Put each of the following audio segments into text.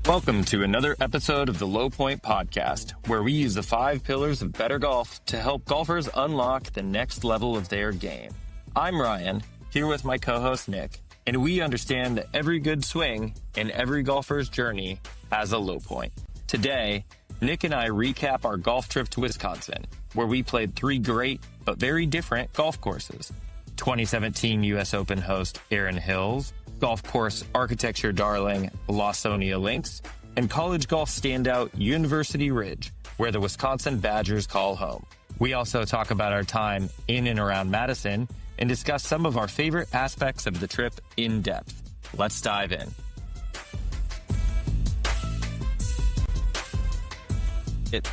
Welcome to another episode of the Low Point Podcast, where we use the 5 pillars of better golf to help golfers unlock the next level of their game. I'm Ryan, here with my co-host Nik, and we understand that every good swing and every golfer's journey has a low point. Today, Nik and I recap our golf trip to Wisconsin, where we played 3 great but very different golf courses. 2017 U.S. Open host Erin Hills, golf course architecture darling Lawsonia Links, and college golf standout University Ridge, where the Wisconsin Badgers call home. We also talk about our time in and around Madison and discuss some of our favorite aspects of the trip in depth. Let's dive in.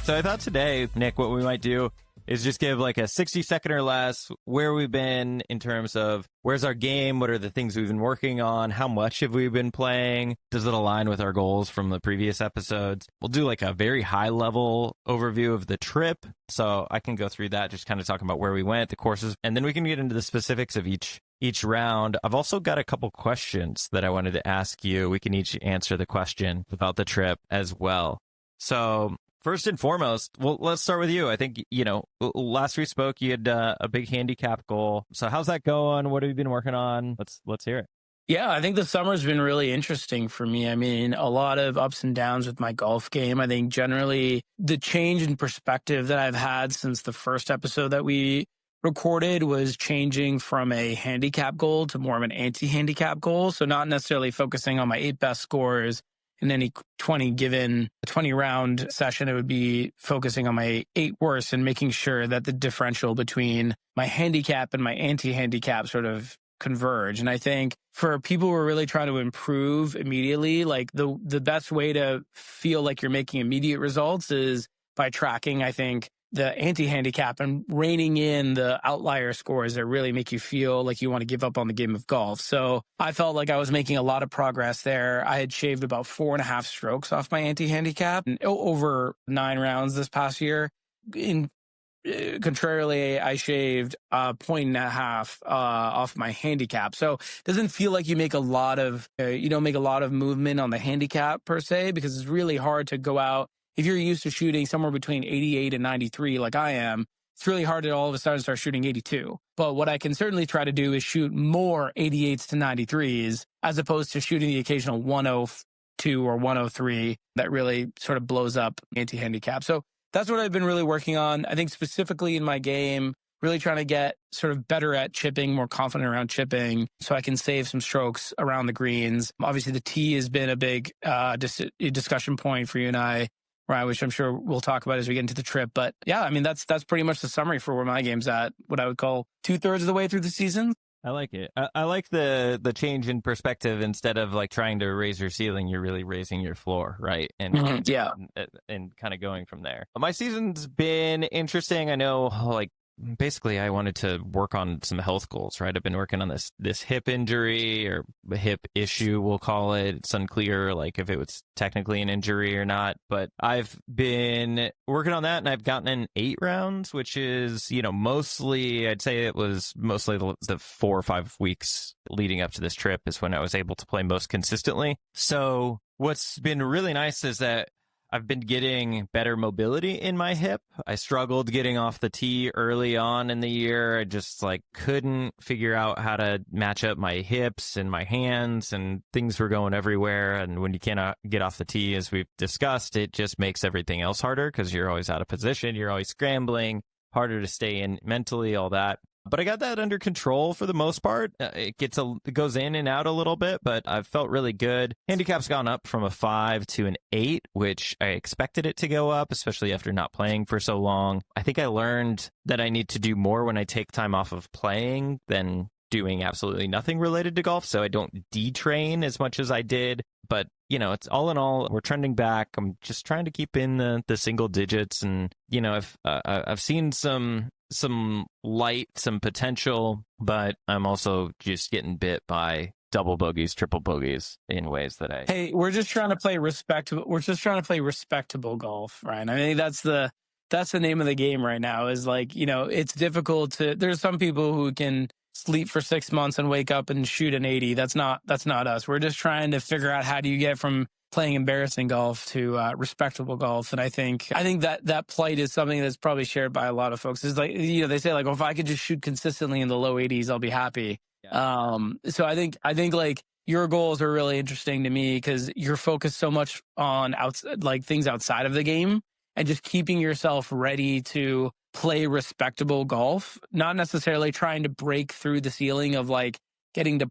So I thought today, Nik, what we might do is just give like a 60-second or less where we've been in terms of where's our game, what are the things we've been working on, how much have we been playing, does it align with our goals from the previous episodes. We'll do like a very high-level overview of the trip, so I can go through that, just kind of talking about where we went, the courses, and then we can get into the specifics of each round. I've also got a couple questions that I wanted to ask you. We can each answer the question about the trip as well. So first and foremost, well, let's start with you. I think, last we spoke, you had a big handicap goal. So how's that going? What have you been working on? Let's hear it. Yeah, I think the summer's been really interesting for me. I mean, a lot of ups and downs with my golf game. I think generally the change in perspective that I've had since the first episode that we recorded was changing from a handicap goal to more of an anti-handicap goal. So not necessarily focusing on my 8 best scores in any 20 round session. It would be focusing on my 8 worst and making sure that the differential between my handicap and my anti-handicap sort of converge. And I think for people who are really trying to improve immediately, like the best way to feel like you're making immediate results is by tracking, I think, the anti-handicap and reining in the outlier scores that really make you feel like you want to give up on the game of golf. So I felt like I was making a lot of progress there. I had shaved about 4.5 strokes off my anti-handicap over 9 rounds this past year. Contrarily, I shaved 1.5 off my handicap. So it doesn't feel like you make a lot of, you don't make a lot of movement on the handicap per se, because it's really hard to go out. If you're used to shooting somewhere between 88 and 93 like I am, it's really hard to all of a sudden start shooting 82. But what I can certainly try to do is shoot more 88s to 93s as opposed to shooting the occasional 102 or 103 that really sort of blows up anti-handicap. So that's what I've been really working on. I think specifically in my game, really trying to get sort of better at chipping, more confident around chipping so I can save some strokes around the greens. Obviously, the tee has been a big discussion point for you and I, right, which I'm sure we'll talk about as we get into the trip. But yeah, I mean, that's pretty much the summary for where my game's at, what I would call 2/3 of the way through the season. I like it. I like the change in perspective. Instead of like trying to raise your ceiling, you're really raising your floor, right? And and kind of going from there. My season's been interesting. I know, like, basically I wanted to work on some health goals, right? I've been working on this hip injury or hip issue, we'll call it. It's unclear like if it was technically an injury or not, but I've been working on that and I've gotten in 8 rounds, which is, mostly, I'd say it was mostly the 4 or 5 weeks leading up to this trip is when I was able to play most consistently. So what's been really nice is that I've been getting better mobility in my hip. I struggled getting off the tee early on in the year. I just couldn't figure out how to match up my hips and my hands, and things were going everywhere. And when you cannot get off the tee, as we've discussed, it just makes everything else harder because you're always out of position. You're always scrambling, harder to stay in mentally, all that. But I got that under control for the most part. It goes in and out a little bit, but I've felt really good. Handicap's gone up from a 5 to an 8, which I expected it to go up, especially after not playing for so long. I think I learned that I need to do more when I take time off of playing than doing absolutely nothing related to golf, so I don't detrain as much as I did. But, it's all in all, we're trending back. I'm just trying to keep in the single digits, and, I've seen some light, some potential, but I'm also just getting bit by double bogeys, triple bogeys in ways that Hey, we're just trying to play respectable. We're just trying to play respectable golf, right? I mean, that's the name of the game right now. Is it's difficult to. There's some people who can sleep for 6 months and wake up and shoot an 80. That's not us. We're just trying to figure out how do you get from playing embarrassing golf to respectable golf. And I think that plight is something that's probably shared by a lot of folks. Is like, they say like, well, if I could just shoot consistently in the low 80s, I'll be happy. Yeah. So I think like your goals are really interesting to me because you're focused so much on things outside of the game and just keeping yourself ready to play respectable golf, not necessarily trying to break through the ceiling of like getting to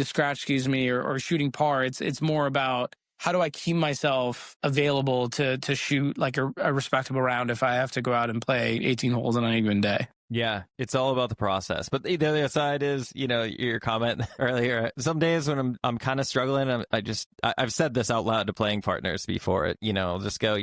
scratch, or shooting par. It's more about how do I keep myself available to shoot like a respectable round if I have to go out and play 18 holes on any given day. Yeah, it's all about the process. But the other side is, your comment earlier. Some days when I'm kind of struggling, I've said this out loud to playing partners before. I'll just go,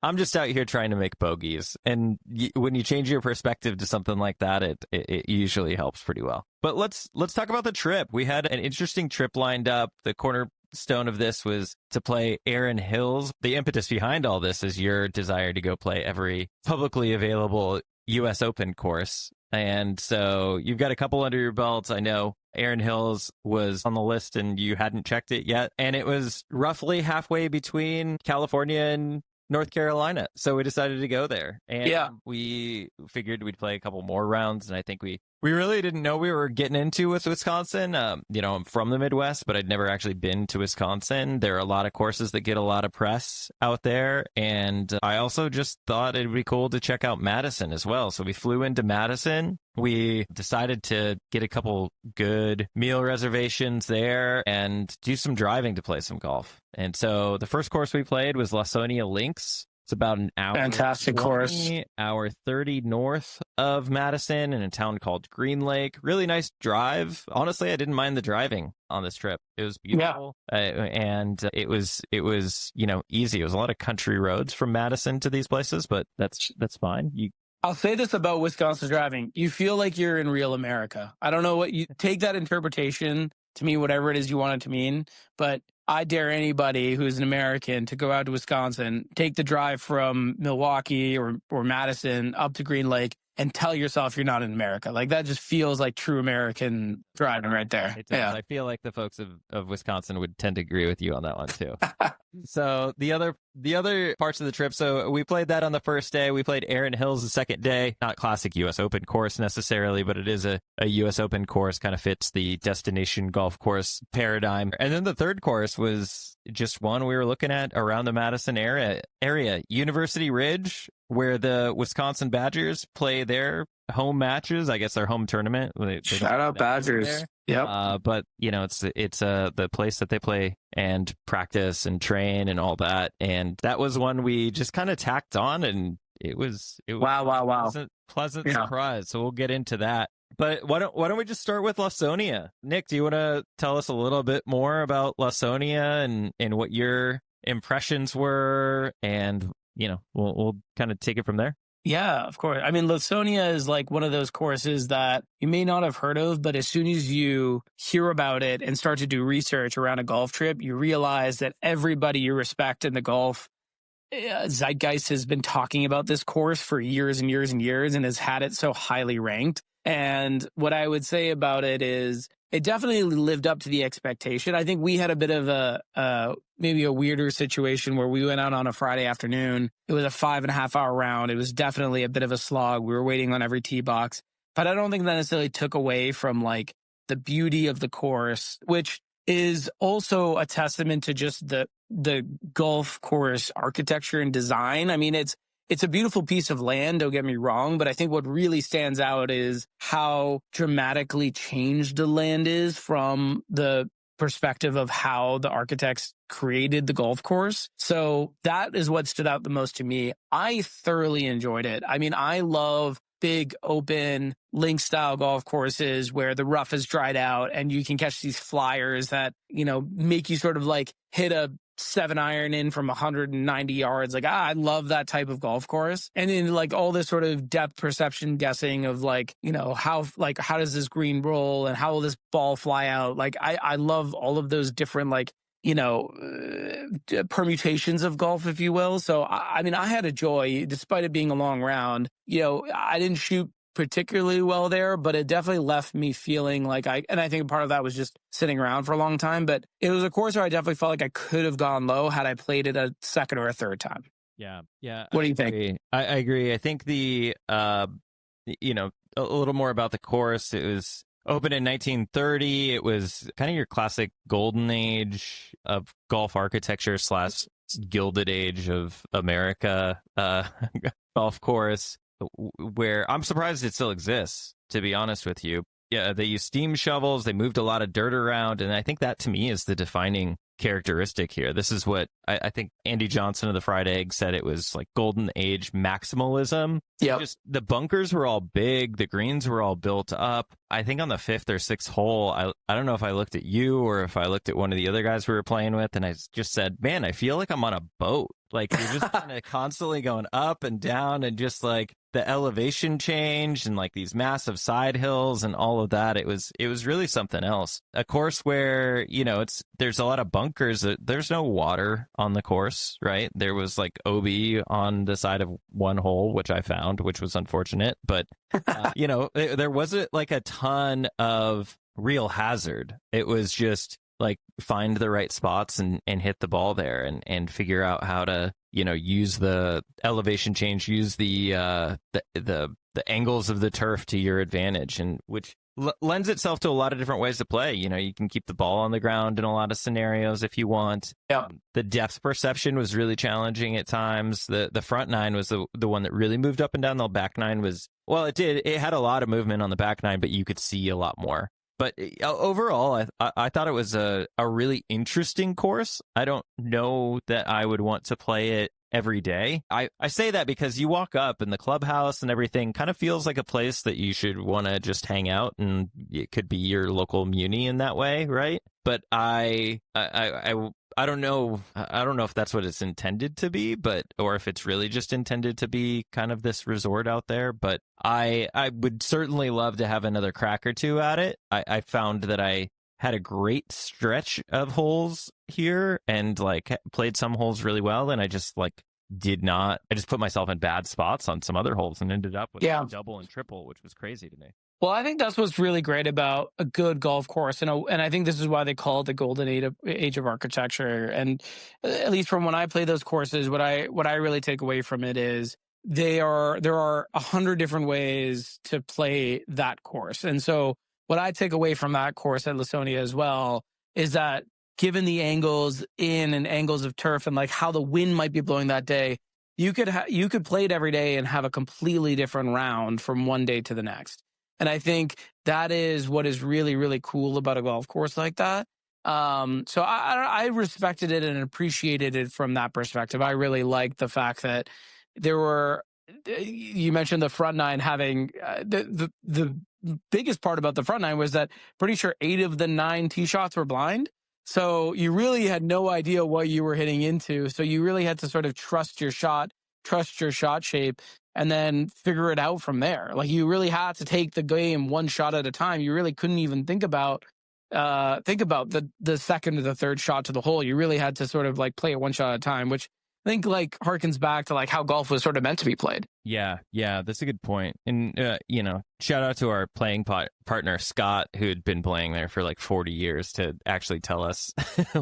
I'm just out here trying to make bogeys. And when you change your perspective to something like that, it usually helps pretty well. But let's talk about the trip. We had an interesting trip lined up. The cornerstone of this was to play Erin Hills. The impetus behind all this is your desire to go play every publicly available U.S. Open course. And so you've got a couple under your belts. I know Erin Hills was on the list and you hadn't checked it yet. And it was roughly halfway between California and North Carolina. So we decided to go there. And we figured we'd play a couple more rounds. And I think we really didn't know we were getting into with Wisconsin. I'm from the Midwest, but I'd never actually been to Wisconsin. There are a lot of courses that get a lot of press out there. And I also just thought it'd be cool to check out Madison as well. So we flew into Madison. We decided to get a couple good meal reservations there and do some driving to play some golf. And so the first course we played was Lawsonia Links. It's about an hour. Fantastic 20, course. Hour 30 north of Madison in a town called Green Lake. Really nice drive. Honestly, I didn't mind the driving on this trip. It was beautiful. Yeah. And it was easy. It was a lot of country roads from Madison to these places, but that's fine. I'll say this about Wisconsin driving. You feel like you're in real America. I don't know what you take that interpretation to mean, whatever it is you want it to mean, but I dare anybody who's an American to go out to Wisconsin, take the drive from Milwaukee or Madison up to Green Lake and tell yourself you're not in America. Like that just feels like true American driving right there. It does. Yeah. I feel like the folks of Wisconsin would tend to agree with you on that one too. So the other parts of the trip, so we played that on the first day. We played Erin Hills the second day. Not classic U.S. Open course necessarily, but it is a U.S. Open course, kind of fits the destination golf course paradigm. And then the third course was just one we were looking at around the Madison area, University Ridge, where the Wisconsin Badgers play their home matches. I guess their home tournament. Shout out Badgers. Yep. But it's the place that they play and practice and train and all that. And that was one we just kind of tacked on, and it was wow. Pleasant surprise. So we'll get into that. But why don't we just start with Lawsonia? Nik, do you want to tell us a little bit more about Lawsonia and what your impressions were? And we'll kind of take it from there. Yeah, of course. I mean, Lawsonia is like one of those courses that you may not have heard of, but as soon as you hear about it and start to do research around a golf trip, you realize that everybody you respect in the golf zeitgeist has been talking about this course for years and years and years and has had it so highly ranked. And what I would say about it is it definitely lived up to the expectation. I think we had a bit of maybe a weirder situation where we went out on a Friday afternoon. It was a 5.5 hour round. It was definitely a bit of a slog. We were waiting on every tee box, but I don't think that necessarily took away from like the beauty of the course, which is also a testament to just the golf course architecture and design. I mean, it's a beautiful piece of land, don't get me wrong, but I think what really stands out is how dramatically changed the land is from the perspective of how the architects created the golf course. So that is what stood out the most to me. I thoroughly enjoyed it. I mean, I love big open link style golf courses where the rough is dried out and you can catch these flyers that, make you sort of like hit a 7-iron in from 190 yards. Like, I love that type of golf course. And then like all this sort of depth perception guessing of like, how does this green roll and how will this ball fly out? Like, I love all of those different like, permutations of golf, if you will. So, I mean, I had a joy despite it being a long round. I didn't shoot particularly well there, but it definitely left me feeling like and I think part of that was just sitting around for a long time, but it was a course where I definitely felt like I could have gone low had I played it a second or a third time. Yeah. What do you think? I agree. I think a little more about the course. It was opened in 1930. It was kind of your classic golden age of golf architecture / gilded age of America golf course, where I'm surprised it still exists, to be honest with you. Yeah, they use steam shovels. They moved a lot of dirt around. And I think that, to me, is the defining characteristic here. This is what I think Andy Johnson of the Fried Egg said. It was like golden age maximalism. Yeah, just the bunkers were all big, the greens were all built up. I think on the 5th or 6th hole, I don't know if I looked at you or if I looked at one of the other guys we were playing with, and I just said, man, I feel like I'm on a boat. Like, you're just kind of constantly going up and down, and just like the elevation change and like these massive side hills and all of that. It was really something else. A course where, there's a lot of bunkers. There's no water on the course, right? There was like OB on the side of one hole, which I found, which was unfortunate. But, there wasn't like a ton of real hazard. It was just like find the right spots and hit the ball there and figure out how to, use the elevation change, use the angles of the turf to your advantage, and which lends itself to a lot of different ways to play. You can keep the ball on the ground in a lot of scenarios if you want. Yeah. The depth perception was really challenging at times. The front nine was the one that really moved up and down. The back nine was, well, it had a lot of movement on the back nine, but you could see a lot more. But overall, I thought it was a really interesting course. I don't know that I would want to play it every day. I say that because you walk up and the clubhouse and everything kind of feels like a place that you should want to just hang out, and it could be your local muni in that way, right? But I don't know. I don't know if that's what it's intended to be, or if it's really just intended to be kind of this resort out there. But I would certainly love to have another crack or two at it. I found that I had a great stretch of holes here and like played some holes really well, and I just put myself in bad spots on some other holes and ended up with double and triple, which was crazy to me. Well, I think that's what's really great about a good golf course, and I think this is why they call it the golden age of architecture. And at least from when I play those courses, what I really take away from it is there are 100 different ways to play that course. And so what I take away from that course at Lawsonia as well is that given the angles in and angles of turf and like how the wind might be blowing that day, you could play it every day and have a completely different round from one day to the next. And I think that is what is really, really cool about a golf course like that. So I respected it and appreciated it from that perspective. I really liked the fact that you mentioned the front nine having the biggest part about the front nine was that pretty sure 8 of the 9 tee shots were blind. So you really had no idea what you were hitting into. So you really had to sort of trust your shot shape, and then figure it out from there. Like, you really had to take the game one shot at a time. You really couldn't even think about the second or the third shot to the hole. You really had to sort of like play it one shot at a time, which I think like harkens back to like how golf was sort of meant to be played. Yeah, that's a good point. And shout out to our playing partner Scott, who had been playing there for like 40 years, to actually tell us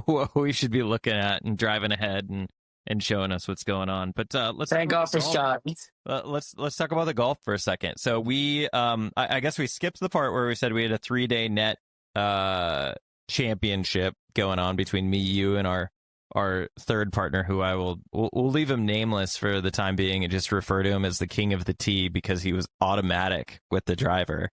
what we should be looking at and driving ahead and showing us what's going on. But let's thank God for Scott. Let's talk about the golf for a second. So we I guess we skipped the part where we said we had a 3-day net championship going on between me, you, and our third partner, who we'll leave him nameless for the time being and just refer to him as the king of the tee because he was automatic with the driver.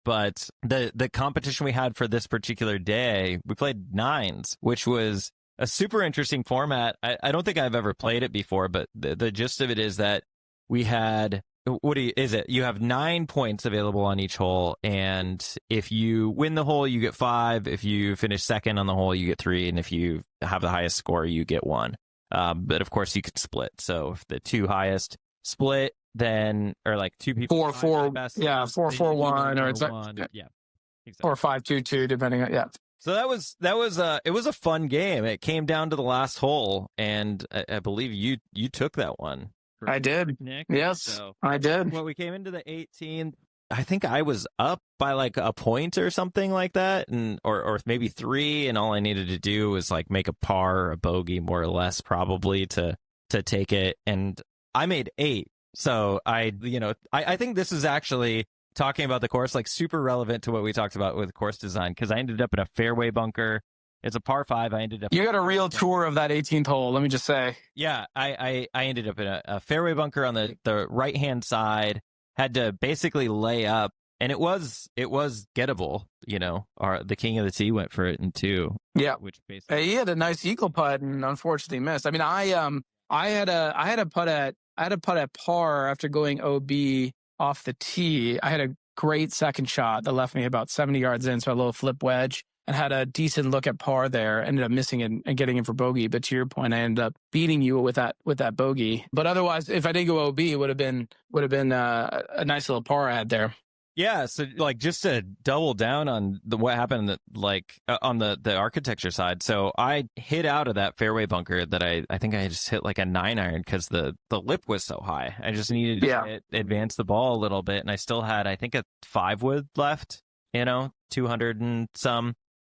But the competition we had for this particular day, we played nines, which was a super interesting format. I don't think I've ever played it before, but the gist of it is that we had, you have 9 points available on each hole, and if you win the hole, you get 5. If you finish second on the hole, you get 3, and if you have the highest score, you get 1. But of course, you could split. So if the 2 highest split, then, or like 2 people 4-4, 4-4-1, or it's like, yeah, exactly. Or 5-2-2, depending on So that was it was a fun game. It came down to the last hole, and I believe you took that one. I did. Nik. Yes, so, I did. Well, we came into the 18th. I think I was up by like a point or something like that, and or maybe 3, and all I needed to do was like make a par or a bogey, more or less, probably to take it, and I made 8. So I think this is actually, talking about the course, like super relevant to what we talked about with course design, because I ended up in a fairway bunker. It's a par 5. I ended up. You got a real tour of that 18th hole. Let me just say. Yeah, I ended up in a fairway bunker on the right hand side. Had to basically lay up, and it was gettable. The king of the tee went for it in 2. Yeah, which basically he had a nice eagle putt and unfortunately missed. I mean, I had a putt at par after going OB off the tee. I had a great second shot that left me about 70 yards in, so a little flip wedge, and had a decent look at par there. Ended up missing it and getting in for bogey. But to your point, I ended up beating you with that bogey. But otherwise, if I did go OB, it would have been a nice little par I had there. Yeah, so like just to double down on what happened, on the architecture side. So I hit out of that fairway bunker that I think I just hit like a 9-iron because the lip was so high. I just needed to advance the ball a little bit, and I still had, I think, a 5-wood left. 200 and some.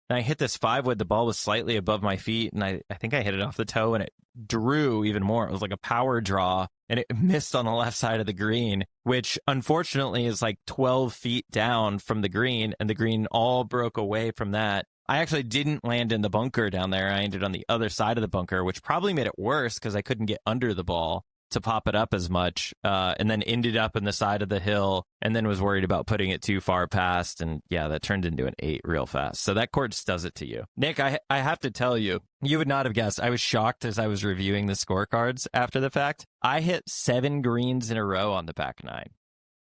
And I hit this 5-wood. The ball was slightly above my feet, and I think I hit it off the toe, and it drew even more. It was like a power draw, and it missed on the left side of the green, which unfortunately is like 12 feet down from the green, and the green all broke away from that. I actually didn't land in the bunker down there. I ended on the other side of the bunker, which probably made it worse because I couldn't get under the ball to pop it up as much, and then ended up in the side of the hill, and then was worried about putting it too far past, and that turned into an 8 real fast. So that course does it to you. Nik, I have to tell you, you would not have guessed. I was shocked as I was reviewing the scorecards after the fact. I hit 7 greens in a row on the back 9.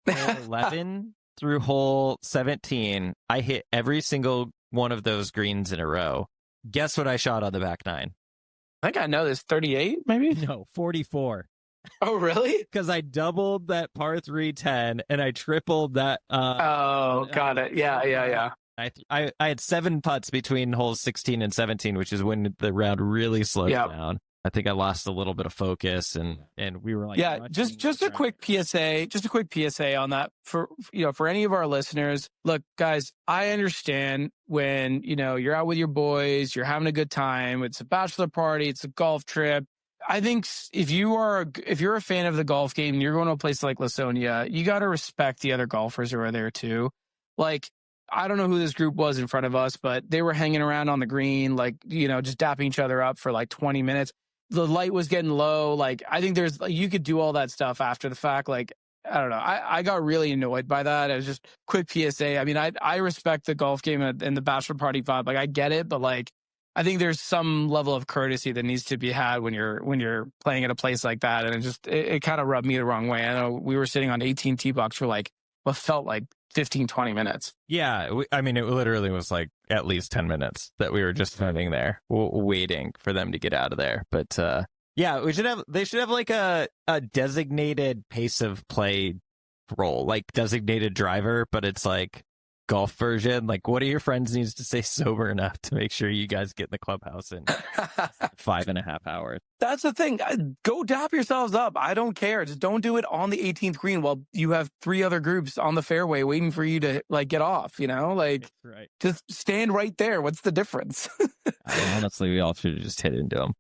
Hole 11 through hole 17, I hit every single one of those greens in a row. Guess what I shot on the back 9? I think I know this. 38, maybe? No, 44. Oh, really? Because I doubled that par 3 10, and I tripled that. Got it. Yeah. I had 7 putts between holes 16 and 17, which is when the round really slowed down. I think I lost a little bit of focus, and we were like, just a quick PSA on that for any of our listeners. Look, guys, I understand when you're out with your boys, you're having a good time. It's a bachelor party, it's a golf trip. I think if you're a fan of the golf game and you're going to a place like Lawsonia, you got to respect the other golfers who are there too. Like, I don't know who this group was in front of us, but they were hanging around on the green, like, just dapping each other up for like 20 minutes. The light was getting low. Like, I think you could do all that stuff after the fact. Like, I don't know. I got really annoyed by that. It was just quick PSA. I mean, I respect the golf game and the bachelor party vibe. Like, I get it, but like, I think there's some level of courtesy that needs to be had when you're playing at a place like that. And it kind of rubbed me the wrong way. I know we were sitting on 18 tee box for like what felt like 15, 20 minutes. Yeah. I mean, it literally was like at least 10 minutes that we were just standing there waiting for them to get out of there. But they should have like a designated pace of play role, like designated driver, but it's like golf version. Like, what do your friends needs to stay sober enough to make sure you guys get in the clubhouse in 5.5 hours? That's the thing. Go dap yourselves up. I don't care. Just don't do it on the 18th green while you have 3 other groups on the fairway waiting for you to like get off, like right. Just stand right there. What's the difference? Honestly, we all should have just hit into them.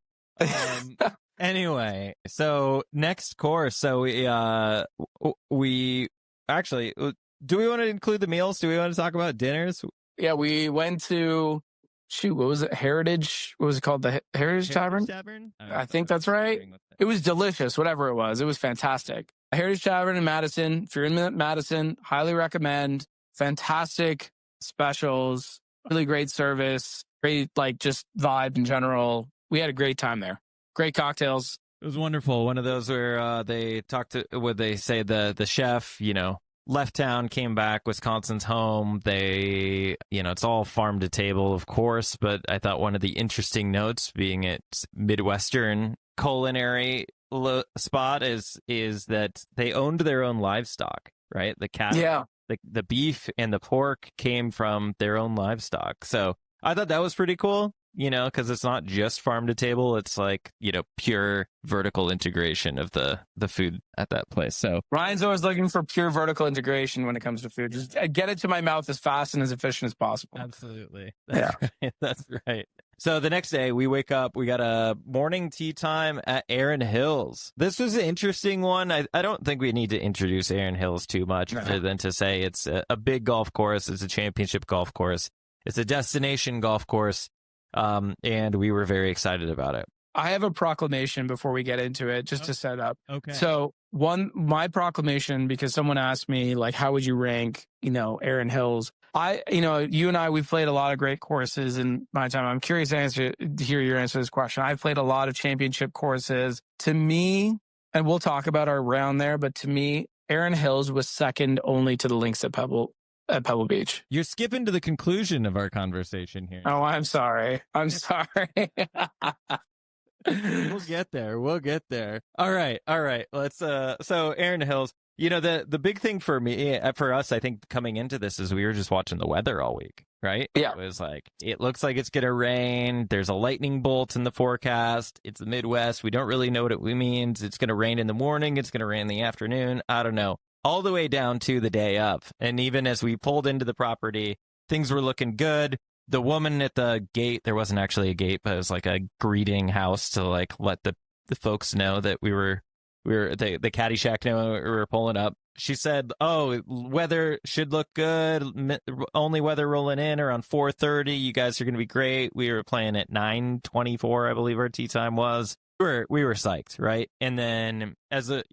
Anyway, so next course. So we actually, do we want to include the meals? Do we want to talk about dinners? Yeah, we went to, what was it? Heritage? What was it called? The Heritage Tavern? I think that's right. It was delicious, whatever it was. It was fantastic. Heritage Tavern in Madison. If you're in Madison, highly recommend. Fantastic specials, really great service, great, like, just vibe in general. We had a great time there. Great cocktails. It was wonderful. One of those where they talked to, would they say the chef, left town, came back, Wisconsin's home. They, it's all farm to table, of course, but I thought one of the interesting notes, being its Midwestern culinary spot, is that they owned their own livestock, right? The cattle, the beef and the pork came from their own livestock. So I thought that was pretty cool. because it's not just farm to table. It's like, pure vertical integration of the food at that place. So Ryan's always looking for pure vertical integration when it comes to food. Just get it to my mouth as fast and as efficient as possible. Absolutely. Right. That's right. So the next day we wake up, we got a morning tea time at Erin Hills. This was an interesting one. I don't think we need to introduce Erin Hills too much other than to say it's a big golf course. It's a championship golf course. It's a destination golf course. And we were very excited about it. I have a proclamation before we get into it, just to set up. Okay. So my proclamation, because someone asked me, like, how would you rank, Erin Hills? You and I, we've played a lot of great courses in my time. I'm curious to hear your answer to this question. I've played a lot of championship courses. To me, and we'll talk about our round there, but to me, Erin Hills was second only to the Links at Pebble Beach. You're skipping to the conclusion of our conversation here. Oh, I'm sorry. We'll get there. All right. Let's so Erin Hills, the big thing for us, I think, coming into this is we were just watching the weather all week, right? Yeah. It was like, it looks like it's going to rain. There's a lightning bolt in the forecast. It's the Midwest. We don't really know what it means. It's going to rain in the morning. It's going to rain in the afternoon. I don't know. All the way down to the day of. And even as we pulled into the property, things were looking good. The woman at the gate, there wasn't actually a gate, but it was like a greeting house to like let the folks know that we were the Caddy Shack know we were pulling up. She said, "Oh, weather should look good. Only weather rolling in around 4:30. You guys are going to be great." We were playing at 9:24, I believe our tee time was. We were psyched, right? And then as the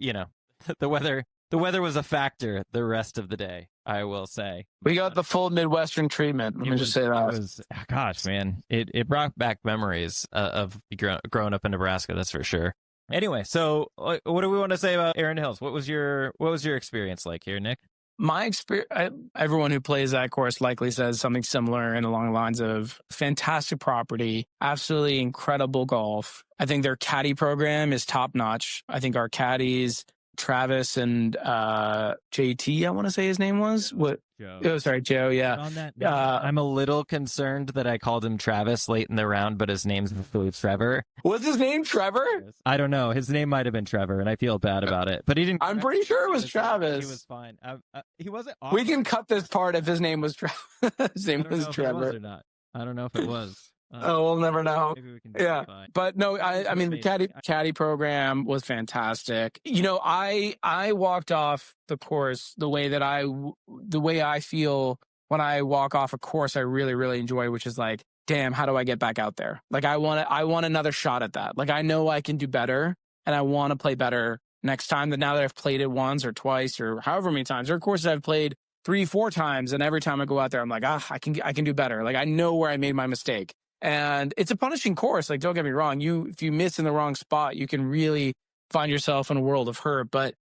weather was a factor the rest of the day, I will say. We got the full Midwestern treatment. Let me just say that. Gosh, man, it brought back memories of growing up in Nebraska, that's for sure. Anyway, so what do we want to say about Erin Hills? What was your experience like here, Nik? My experience, everyone who plays that course likely says something similar and along the lines of fantastic property, absolutely incredible golf. I think their caddy program is top notch. I think our caddies, Travis and JT, I want to say his name was. What? Joe. Oh, sorry, Joe. Yeah. On that note, I'm a little concerned that I called him Travis late in the round, but his name's Trevor. Was his name Trevor? I don't know. His name might have been Trevor, and I feel bad about it. But he didn't. I'm pretty sure it was Travis. He was fine. He wasn't. Awesome. We can cut this part if his name was Trevor. His name was Trevor. Or not. I don't know if it was. We'll never know. Maybe we can but no, I mean, the caddy program was fantastic. I walked off the course the way I feel when I walk off a course I really, really enjoy, which is like, damn, how do I get back out there? Like, I want another shot at that. Like, I know I can do better, and I want to play better next time. That now that I've played it once or twice or however many times, there are courses I've played 3-4 times, and every time I go out there, I'm like, I can do better. Like, I know where I made my mistake. And it's a punishing course. Like, don't get me wrong. If you miss in the wrong spot, you can really find yourself in a world of hurt. But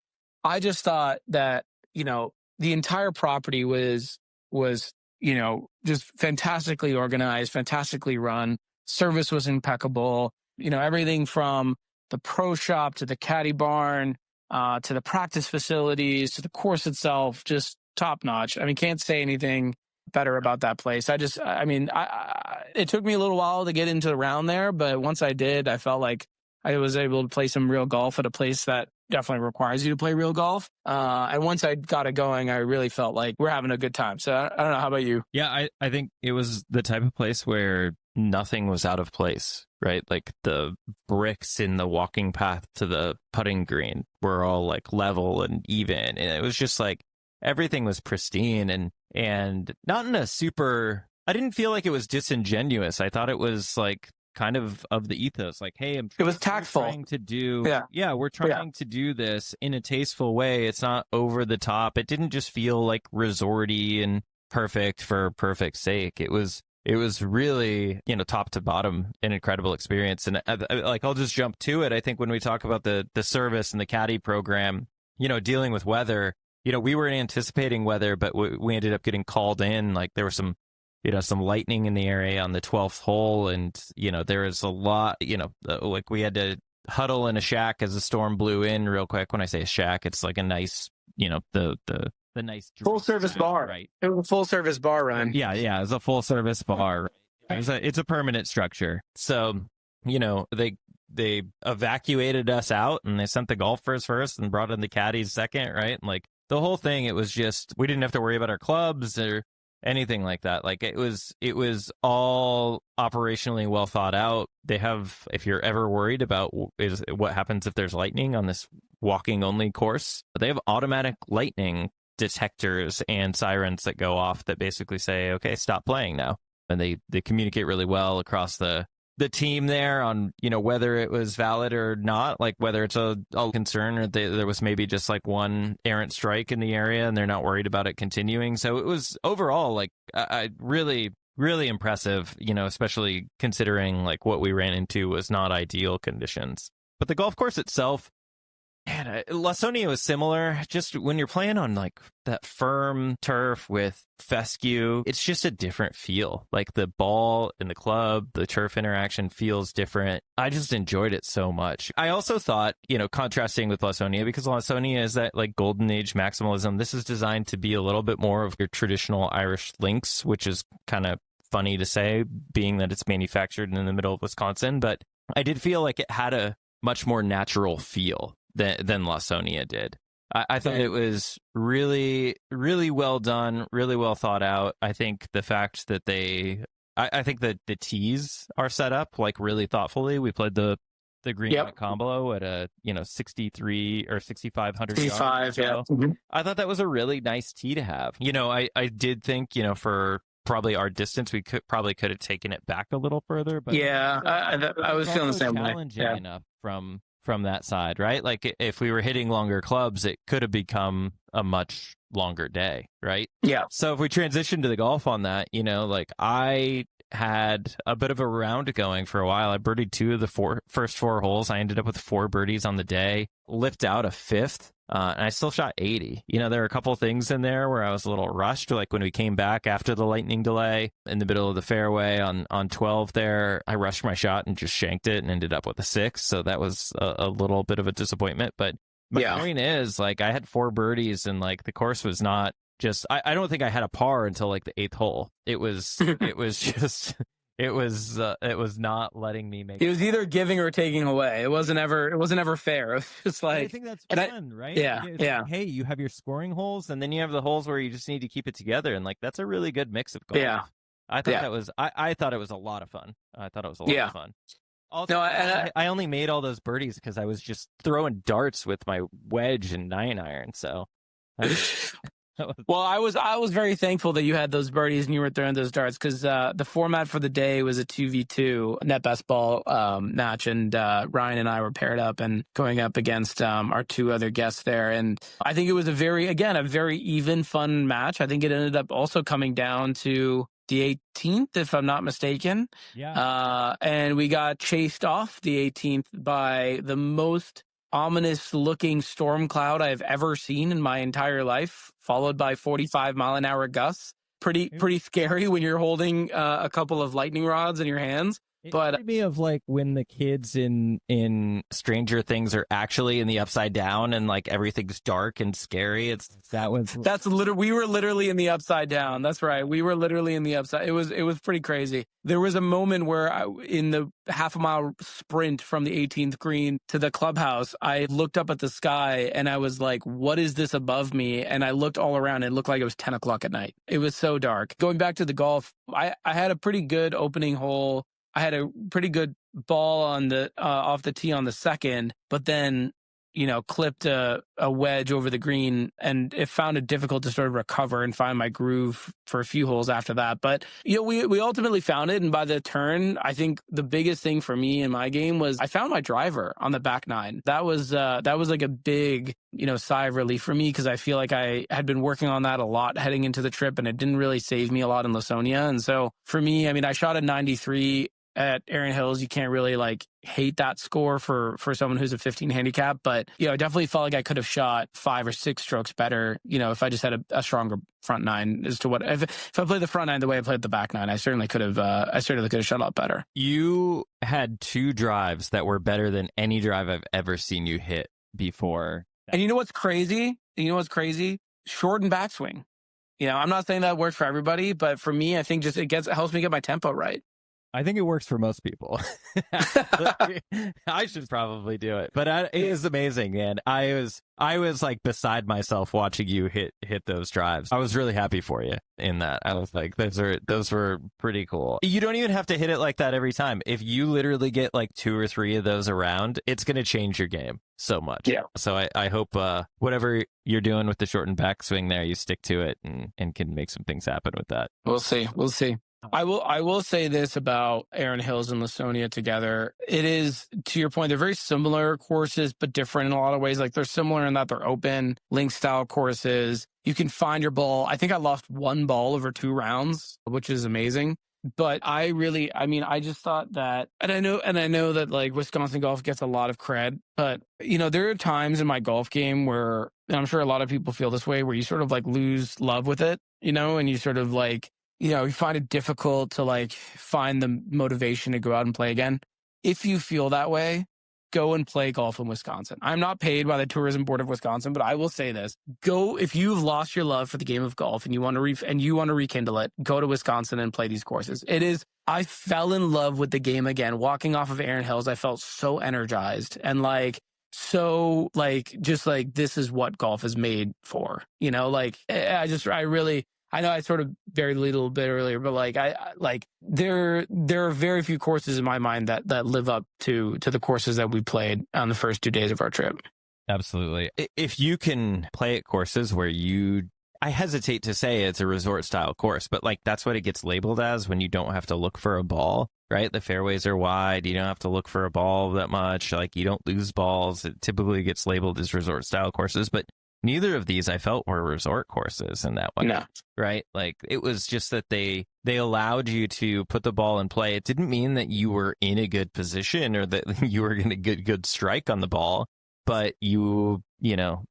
I just thought that, the entire property was, just fantastically organized, fantastically run. Service was impeccable. Everything from the pro shop to the caddy barn, to the practice facilities, to the course itself, just top notch. I mean, can't say anything better about that place. It took me a little while to get into the round there, but once I did, I felt like I was able to play some real golf at a place that definitely requires you to play real golf. And once I got it going, I really felt like we're having a good time. So I don't know. How about you? Yeah, I think it was the type of place where nothing was out of place, right? Like the bricks in the walking path to the putting green were all like level and even. And it was just like everything was pristine and not in a super, I didn't feel like it was disingenuous. I thought it was like kind of the ethos, like, hey, it was tactful. We're trying to do this in a tasteful way. It's not over the top. It didn't just feel like resorty and perfect for perfect's sake. It was really, top to bottom, an incredible experience. And I'll just jump to it. I think when we talk about the service and the caddy program, dealing with weather, we weren't anticipating weather, but we ended up getting called in. Like there was some lightning in the area on the 12th hole. And, there was a lot, like we had to huddle in a shack as the storm blew in real quick. When I say a shack, it's like a nice, the nice full service bar, right? It was a full service bar, Ryan. Yeah. It was a full service bar. It's a permanent structure. So, they evacuated us out and they sent the golfers first and brought in the caddies second, right? And like the whole thing, it was just, we didn't have to worry about our clubs or anything like that. Like it was all operationally well thought out. They have, if you're ever worried about what happens if there's lightning on this walking only course, they have automatic lightning detectors and sirens that go off that basically say, okay, stop playing now. And they communicate really well across the team there on, whether it was valid or not, like whether it's a concern or there was maybe just like one errant strike in the area and they're not worried about it continuing. So it was overall like I really, really impressive, especially considering like what we ran into was not ideal conditions. But the golf course itself, man, Lawsonia was similar. Just when you're playing on like that firm turf with fescue, it's just a different feel. Like the ball and the club, the turf interaction feels different. I just enjoyed it so much. I also thought, contrasting with Lawsonia, because Lawsonia is that like golden age maximalism. This is designed to be a little bit more of your traditional Irish links, which is kind of funny to say, being that it's manufactured in the middle of Wisconsin. But I did feel like it had a much more natural feel than Lawsonia did. I thought it was really, really well done, really well thought out. I think the fact that I think that the tees are set up like really thoughtfully. We played the green combo at a 63 or 6,500 yards. Yeah. Mm-hmm. I thought that was a really nice tee to have. I did think for probably our distance, we could have taken it back a little further. But I was feeling the same way. Challenging enough from that side, right? Like if we were hitting longer clubs, it could have become a much longer day, right? Yeah. So if we transition to the golf on that, like I had a bit of a round going for a while. I birdied 2 of the first 4 holes. I ended up with 4 birdies on the day, lipped out a 5th. And I still shot 80. There are a couple of things in there where I was a little rushed, like when we came back after the lightning delay in the middle of the fairway on 12 there, I rushed my shot and just shanked it and ended up with a 6. So that was a little bit of a disappointment. But my point is, like, I had 4 birdies and like the course was not just, I don't think I had a par until like the 8th hole. It was just... It was not letting me make. It was either giving or taking away. It wasn't ever fair. It was just like, I think that's fun, right? Yeah, Like, hey, you have your scoring holes, and then you have the holes where you just need to keep it together, and like that's a really good mix of golf. Yeah, I thought that was. I thought it was a lot of fun. I thought it was a lot of fun. Also, I only made all those birdies because I was just throwing darts with my wedge and 9-iron. So. Well, I was very thankful that you had those birdies and you were throwing those darts because the format for the day was a 2v2 net best ball match, and Ryan and I were paired up and going up against our 2 other guests there, and I think it was a very even, fun match. I think it ended up also coming down to the 18th, if I'm not mistaken. Yeah. And we got chased off the 18th by the most ominous looking storm cloud I've ever seen in my entire life, followed by 45-mile-an-hour gusts. Pretty scary when you're holding a couple of lightning rods in your hands. It reminded me of like when the kids in Stranger Things are actually in the Upside Down and like everything's dark and scary. We were literally in the Upside Down. That's right. We were literally in the Upside. It was pretty crazy. There was a moment where in the half-a-mile sprint from the 18th green to the clubhouse, I looked up at the sky and I was like, what is this above me? And I looked all around and it looked like it was 10 o'clock at night. It was so dark. Going back to the golf, I had a pretty good opening hole. I had a pretty good ball on the off the tee on the second, but then clipped a wedge over the green, and it found it difficult to sort of recover and find my groove for a few holes after that. But we ultimately found it, and by the turn, I think the biggest thing for me in my game was I found my driver on the back 9. That was like a big sigh of relief for me because I feel like I had been working on that a lot heading into the trip, and it didn't really save me a lot in Lawsonia. And so for me, I mean, I shot a 93 at Erin Hills. You can't really like hate that score for someone who's a 15 handicap, but I definitely felt like I could have shot 5 or 6 strokes better, if I just had a stronger front 9 as to what if I played the front 9 the way I played the back 9, I certainly could have shot a lot better. You had 2 drives that were better than any drive I've ever seen you hit before. And you know what's crazy? Short and backswing. I'm not saying that works for everybody, but for me, I think just it helps me get my tempo right. I think it works for most people. I should probably do it, but it is amazing, man. I was like beside myself watching you hit those drives. I was really happy for you in that. I was like, those were pretty cool. You don't even have to hit it like that every time. If you literally get like 2 or 3 of those around, it's going to change your game so much. Yeah. So I hope whatever you're doing with the shortened backswing there, you stick to it and can make some things happen with that. We'll see. I will say this about Erin Hills and Lawsonia together. It is, to your point, they're very similar courses, but different in a lot of ways. Like they're similar in that they're open, link style courses. You can find your ball. I think I lost 1 ball over 2 rounds, which is amazing. But I just thought that, and I know that like Wisconsin golf gets a lot of cred, but there are times in my golf game where, and I'm sure a lot of people feel this way, where you sort of like lose love with it, and you sort of like, you find it difficult to like find the motivation to go out and play again. If you feel that way, go and play golf in Wisconsin. I'm not paid by the Tourism Board of Wisconsin, but I will say this: go if you've lost your love for the game of golf and you want to rekindle it. Go to Wisconsin and play these courses. I fell in love with the game again. Walking off of Erin Hills, I felt so energized and like so like just like this is what golf is made for. I know I sort of buried a little bit earlier, but there are very few courses in my mind that live up to the courses that we played on the first 2 days of our trip. Absolutely. If you can play at courses where I hesitate to say it's a resort style course, but like that's what it gets labeled as when you don't have to look for a ball, right? The fairways are wide. You don't have to look for a ball that much. Like you don't lose balls. It typically gets labeled as resort style courses, but neither of these I felt were resort courses in that way. No. Right? Like it was just that they allowed you to put the ball in play. It didn't mean that you were in a good position or that you were going to get good strike on the ball, but you weren't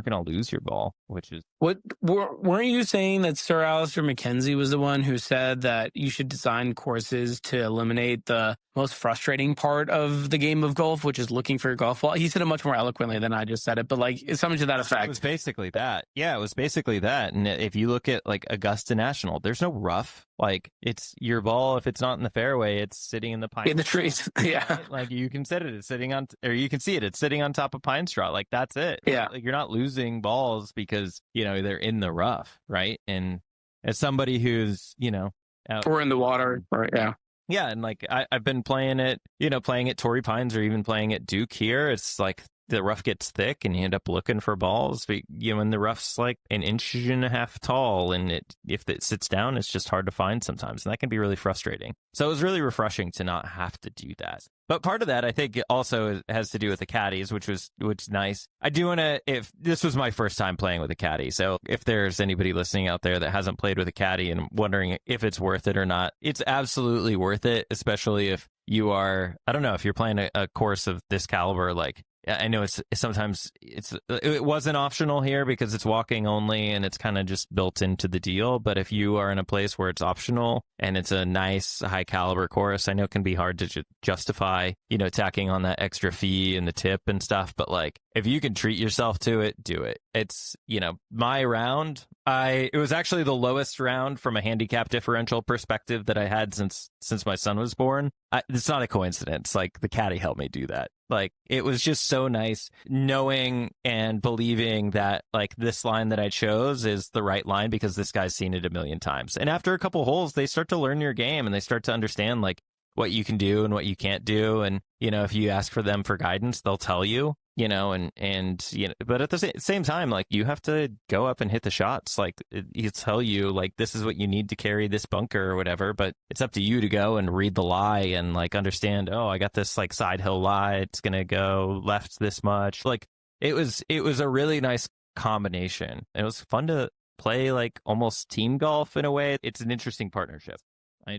going to lose your ball, which is weren't you saying that Sir Alistair McKenzie was the one who said that you should design courses to eliminate the most frustrating part of the game of golf, which is looking for your golf ball? He said it much more eloquently than I just said it, but like it's something to that effect. It was basically that. Yeah, it was basically that. And if you look at like Augusta National, there's no rough. Like it's your ball. If it's not in the fairway, it's sitting in the pine. In the trees. Yeah. Right? Like you can set it. It's sitting on, or you can see it. It's sitting on top of pine straw. Like that's it. Yeah. Like you're not losing balls because they're in the rough, right? And as somebody who's out or in the water, right? Yeah. Yeah, and like I've been playing at Torrey Pines or even playing at Duke here. It's like the rough gets thick and you end up looking for balls. But, and the rough's like 1.5 inches tall, and if it sits down, it's just hard to find sometimes, and that can be really frustrating. So it was really refreshing to not have to do that. But part of that, I think, also has to do with the caddies, which is nice. I do want to, if this was my first time playing with a caddy, so if there's anybody listening out there that hasn't played with a caddy and wondering if it's worth it or not, it's absolutely worth it, especially if you are, I don't know, if you're playing a course of this caliber. Like, I know it wasn't optional here because it's walking only and it's kind of just built into the deal. But if you are in a place where it's optional and it's a nice high caliber course, I know it can be hard to justify, tacking on that extra fee and the tip and stuff. But like, if you can treat yourself to it, do it. It's, my round, it was actually the lowest round from a handicap differential perspective that I had since my son was born. It's not a coincidence. Like the caddy helped me do that. Like it was just so nice knowing and believing that like this line that I chose is the right line because this guy's seen it a million times. And after a couple holes, they start to learn your game and they start to understand like what you can do and what you can't do. And, if you ask for them for guidance, they'll tell you, but at the same time, like you have to go up and hit the shots. Like he'll tell you like, this is what you need to carry this bunker or whatever, but it's up to you to go and read the lie and like understand, oh, I got this like side hill lie. It's going to go left this much. Like it was a really nice combination. It was fun to play like almost team golf in a way. It's an interesting partnership.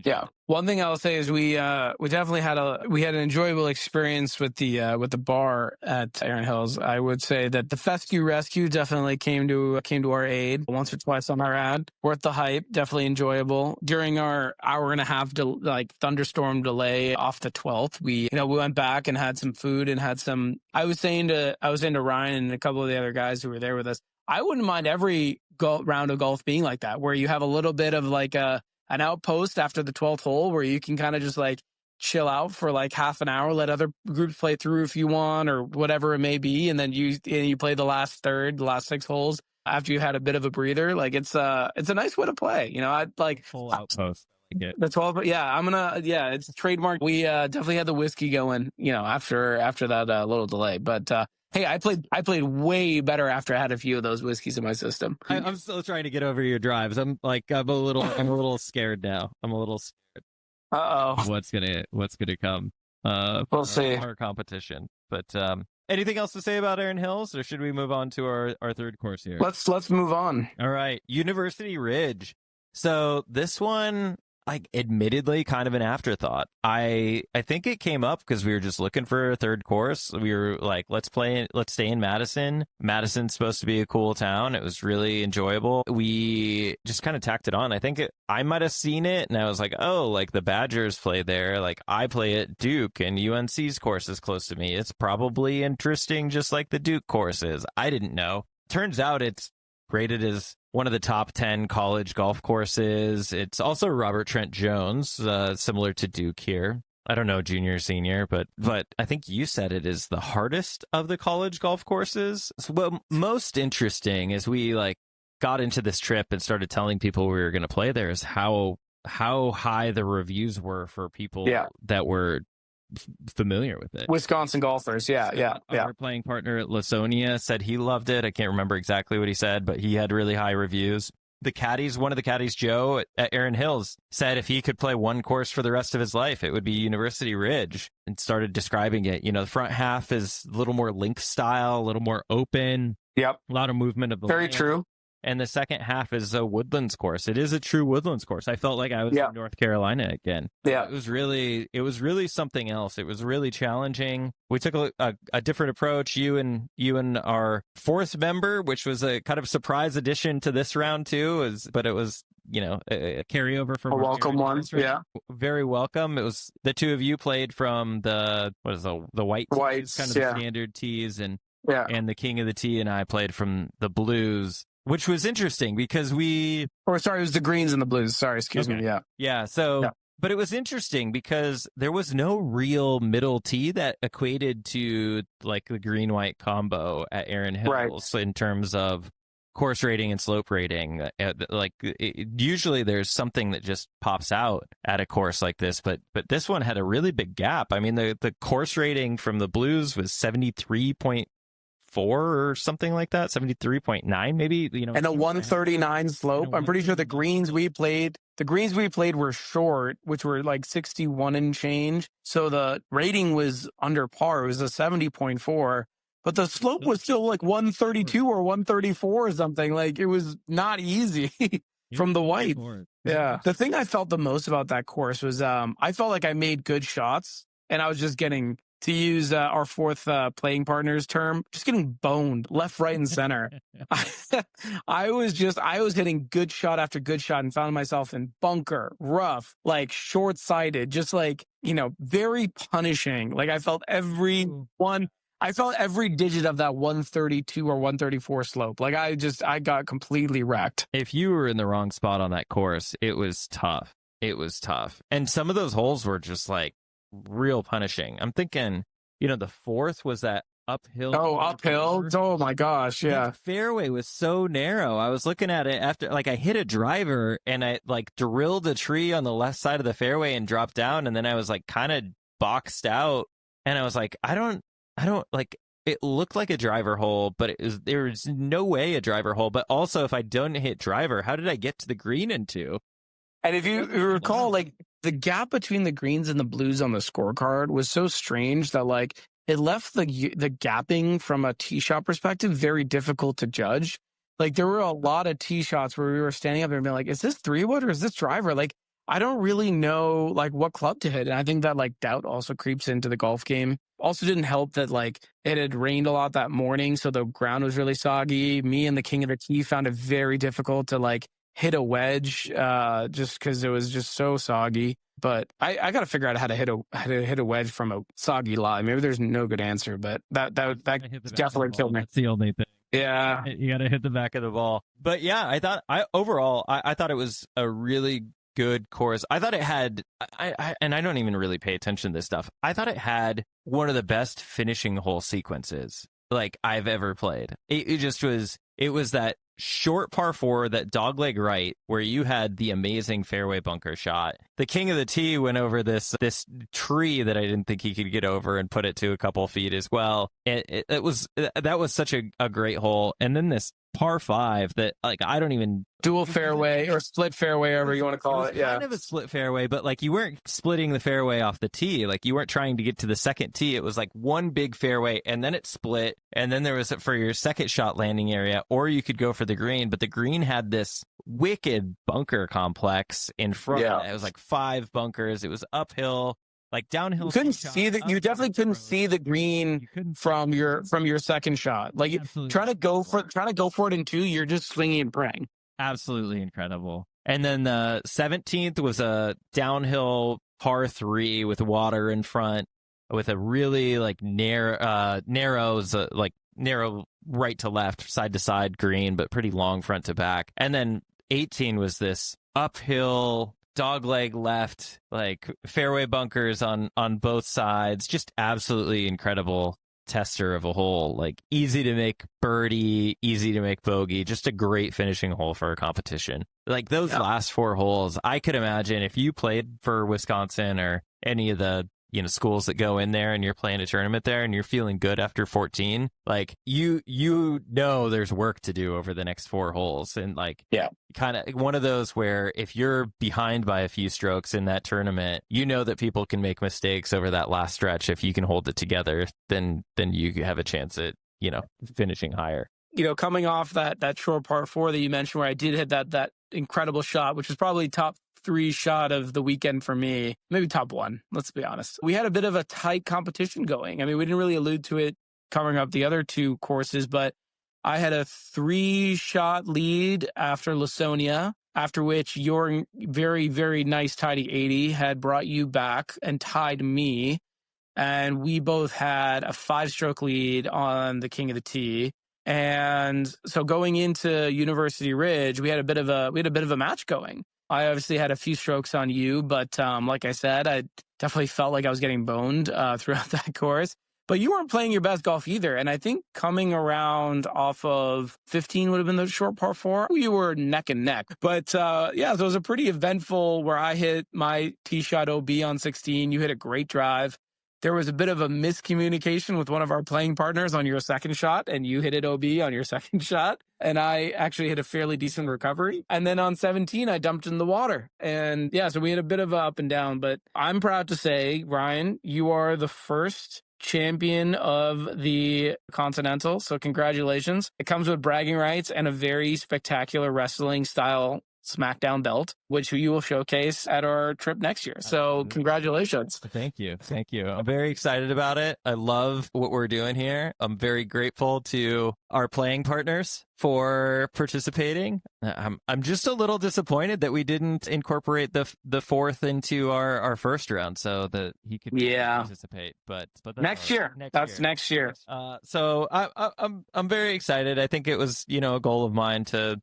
Yeah. One thing I'll say is we definitely had an enjoyable experience with the bar at Erin Hills. I would say that the Fescue Rescue definitely came to our aid once or twice on our ad. Worth the hype, definitely enjoyable. During our hour and a half thunderstorm delay off the 12th, we went back and had some food and had some. I was saying to Ryan and a couple of the other guys who were there with us, I wouldn't mind every round of golf being like that, where you have a little bit of like a an outpost after the 12th hole where you can kind of just like chill out for like half an hour, let other groups play through if you want or whatever it may be. And then you play the last 6 holes after you've had a bit of a breather. Like it's a nice way to play. I'd like full outpost. The 12, yeah, it's a trademark. We definitely had the whiskey going, after that little delay. But hey, I played way better after I had a few of those whiskeys in my system. I'm still trying to get over your drives. I'm a little scared now. I'm a little scared. What's gonna come? We'll see. Our competition. But anything else to say about Erin Hills, or should we move on to our third course here? Let's move on. All right, University Ridge. So this one, like, admittedly kind of an afterthought. I think it came up because we were just looking for a third course. We were like, let's stay in Madison. Madison's supposed to be a cool town. It was really enjoyable. We just kind of tacked it on. I think I might have seen it and I was like, oh, like the Badgers play there. Like I play at Duke and UNC's course is close to me. It's probably interesting just like the Duke course is. I didn't know. Turns out it's rated as one of the top 10 college golf courses. It's also Robert Trent Jones, similar to Duke here. I don't know junior, senior, but I think you said it is the hardest of the college golf courses. So what most interesting as we got into this trip and started telling people we were going to play there is how high the reviews were for people that were familiar with it. Wisconsin golfers, yeah. Our playing partner at Lawsonia said he loved it. I can't remember exactly what he said, but he had really high reviews. One of the caddies, Joe at Erin Hills, said if he could play one course for the rest of his life, it would be University Ridge, and started describing it. The front half is a little more link style, a little more open. Yep. A lot of movement of the Very land. true. And the second half is a woodlands course. It is a true woodlands course. I felt like I was in North Carolina again. Yeah. It was really something else. It was really challenging. We took a different approach. You and our fourth member, which was a kind of surprise addition to this round too, but it was, a carryover from a welcome one. Yeah. Very welcome. It was the two of you played from the white Whites, tees, kind of the standard tees, and the king of the tee and I played from the blues. Which was interesting because it was the greens and the blues. Sorry, excuse me. Yeah. Yeah. So, but it was interesting because there was no real middle tee that equated to like the green white combo at Erin Hills in terms of course rating and slope rating. Usually there's something that just pops out at a course like this, but this one had a really big gap. I mean, the course rating from the blues was 73.4 or something like that, 73.9 maybe, and a 139 slope. I'm pretty sure the greens we played were short, which were like 61 and change, so the rating was under par. It was a 70.4, but the slope was still like 132 or 134 or something. Like it was not easy from the white. Yeah. The thing I felt the most about that course was I felt like I made good shots and I was just getting, to use our fourth playing partner's term, just getting boned left, right, and center. I was hitting good shot after good shot and found myself in bunker, rough, like short-sighted, just like, very punishing. Like I felt every digit of that 132 or 134 slope. Like I got completely wrecked. If you were in the wrong spot on that course, it was tough. And some of those holes were just like real punishing. I'm thinking, the fourth was that uphill. Oh, uphill. Oh my gosh. Yeah. The fairway was so narrow. I was looking at it after, I hit a driver and I drilled a tree on the left side of the fairway and dropped down. And then I was kind of boxed out. And I was like, I don't it looked like a driver hole, but there was no way a driver hole. But also if I don't hit driver, how did I get to the green in two? And if you recall, the gap between the greens and the blues on the scorecard was so strange that it left the gapping from a tee shot perspective very difficult to judge. Like there were a lot of tee shots where we were standing up there and being like, is this 3-wood or is this driver? Like I don't really know what club to hit. And I think that doubt also creeps into the golf game. Also didn't help that it had rained a lot that morning, so the ground was really soggy. Me and the king of the tee found it very difficult to hit a wedge just because it was just so soggy. But I got to figure out how to hit a wedge from a soggy lie. Maybe there's no good answer, but that definitely killed me. That's the only thing. Yeah, you got to hit the back of the ball. But yeah, I thought it was a really good course. I thought it had, and I don't even really pay attention to this stuff. I thought it had one of the best finishing hole sequences like I've ever played. It just was, it was that short par 4, that dogleg right, where you had the amazing fairway bunker shot. The king of the tee went over this tree that I didn't think he could get over and put it to a couple feet as well. That was such a great hole. And then this par 5 that like I don't even dual fairway or split fairway, however you want to call it. Yeah, kind of a split fairway, but like you weren't splitting the fairway off the tee. Like you weren't trying to get to the second tee. It was like one big fairway, and then it split, and then there was for your second shot landing area, or you could go for the green. But the green had this wicked bunker complex in front. Yeah. It was like 5 bunkers. It was uphill. Like downhill, you couldn't see that. You definitely couldn't see the green from your second shot. Like trying to go for it in 2, you're just swinging and praying. Absolutely incredible. And then the 17th was a downhill par 3 with water in front, with a really like narrow right to left, side to side green, but pretty long front to back. And then 18 was this uphill dogleg left, like fairway bunkers on both sides. Just absolutely incredible tester of a hole. Like easy to make birdie, easy to make bogey. Just a great finishing hole for a competition. Like those last 4 holes, I could imagine if you played for Wisconsin or any of the schools that go in there and you're playing a tournament there and you're feeling good after 14, like you know there's work to do over the next 4 holes. And like kind of one of those where if you're behind by a few strokes in that tournament, you know that people can make mistakes over that last stretch. If you can hold it together, then you have a chance at finishing higher. Coming off that short par 4 that you mentioned, where I did hit that incredible shot, which was probably top 3 shot of the weekend for me, maybe top 1, let's be honest. We had a bit of a tight competition going. I mean, we didn't really allude to it covering up the other 2 courses, but I had a 3-shot lead after Lawsonia, after which your very, very nice tidy 80 had brought you back and tied me. And we both had a 5-stroke lead on the king of the tee. And so going into University Ridge, we had a bit of a match going. I obviously had a few strokes on you, but like I said, I definitely felt like I was getting boned throughout that course. But you weren't playing your best golf either. And I think coming around off of 15 would have been the short par 4. You were neck and neck. But so it was a pretty eventful where I hit my tee shot OB on 16. You hit a great drive. There was a bit of a miscommunication with one of our playing partners on your second shot, and you hit it OB on your second shot. And I actually hit a fairly decent recovery. And then on 17, I dumped in the water. And so we had a bit of a up and down. But I'm proud to say, Ryan, you are the first champion of the Continental. So congratulations. It comes with bragging rights and a very spectacular wrestling style SmackDown belt, which you will showcase at our trip next year. So congratulations. Thank you. I'm very excited about it. I love what we're doing here. I'm very grateful to our playing partners for participating. I'm just a little disappointed that we didn't incorporate the fourth into our first round so that he could participate. But next year. That's next year. So I'm very excited. I think it was a goal of mine to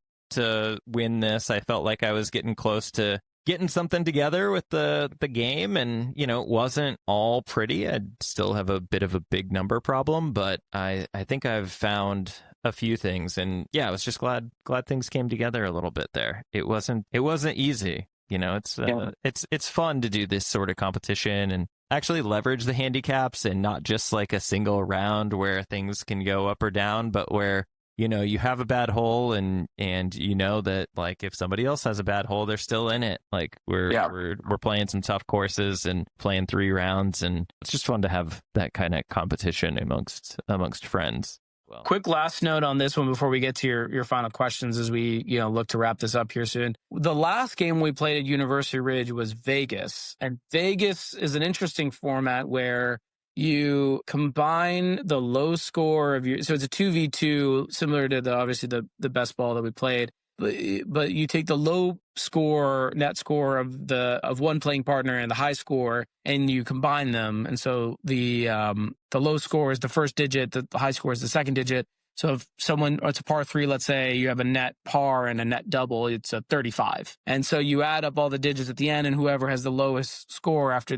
win this. I felt like I was getting close to getting something together with the game, and it wasn't all pretty. I still have a bit of a big number problem, but I think I've found a few things, and I was just glad things came together a little bit there. It wasn't easy. It's fun to do this sort of competition and actually leverage the handicaps, and not just like a single round where things can go up or down, but where you have a bad hole and that like if somebody else has a bad hole, they're still in it. Like we're playing some tough courses and playing 3 rounds, and it's just fun to have that kind of competition amongst friends. Well, quick last note on this one before we get to your final questions as we look to wrap this up here soon. The last game we played at University Ridge was Vegas, and Vegas is an interesting format where you combine the low score of so it's a 2v2, similar to obviously the best ball that we played, but you take the low score, net score of one playing partner and the high score, and you combine them. And so the low score is the first digit, the high score is the second digit. So if it's a par 3, let's say you have a net par and a net double, it's a 35. And so you add up all the digits at the end, and whoever has the lowest score after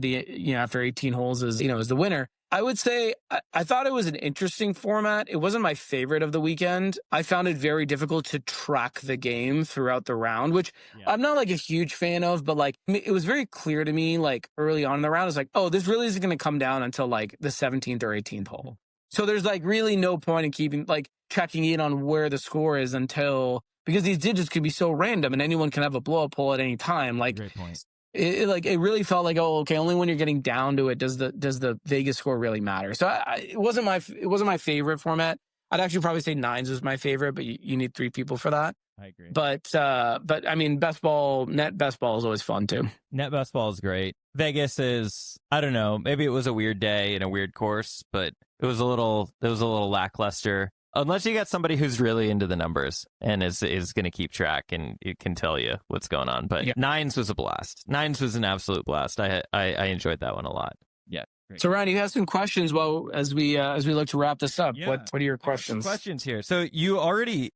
after 18 holes is the winner. I would say I thought it was an interesting format. It wasn't my favorite of the weekend. I found it very difficult to track the game throughout the round, which I'm not like a huge fan of, but like it was very clear to me like early on in the round, it's like, oh, this really isn't going to come down until like the 17th or 18th hole. So there's like really no point in keeping like checking in on where the score is because these digits could be so random and anyone can have a blow up hole at any time. Like, great point. It really felt like, oh, okay, only when you're getting down to it does the Vegas score really matter. So it wasn't my favorite format. I'd actually probably say 9s was my favorite, but you need 3 people for that. I agree. But I mean, net best ball is always fun too. Net best ball is great. Vegas is, I don't know, maybe it was a weird day and a weird course, but it was a little lackluster. Unless you got somebody who's really into the numbers and is going to keep track and it can tell you what's going on. But 9s was a blast. 9s was an absolute blast. I enjoyed that one a lot. Yeah. Great. So Ryan, you have some questions as we look to wrap this up. Yeah. What are your questions? Questions here. So you already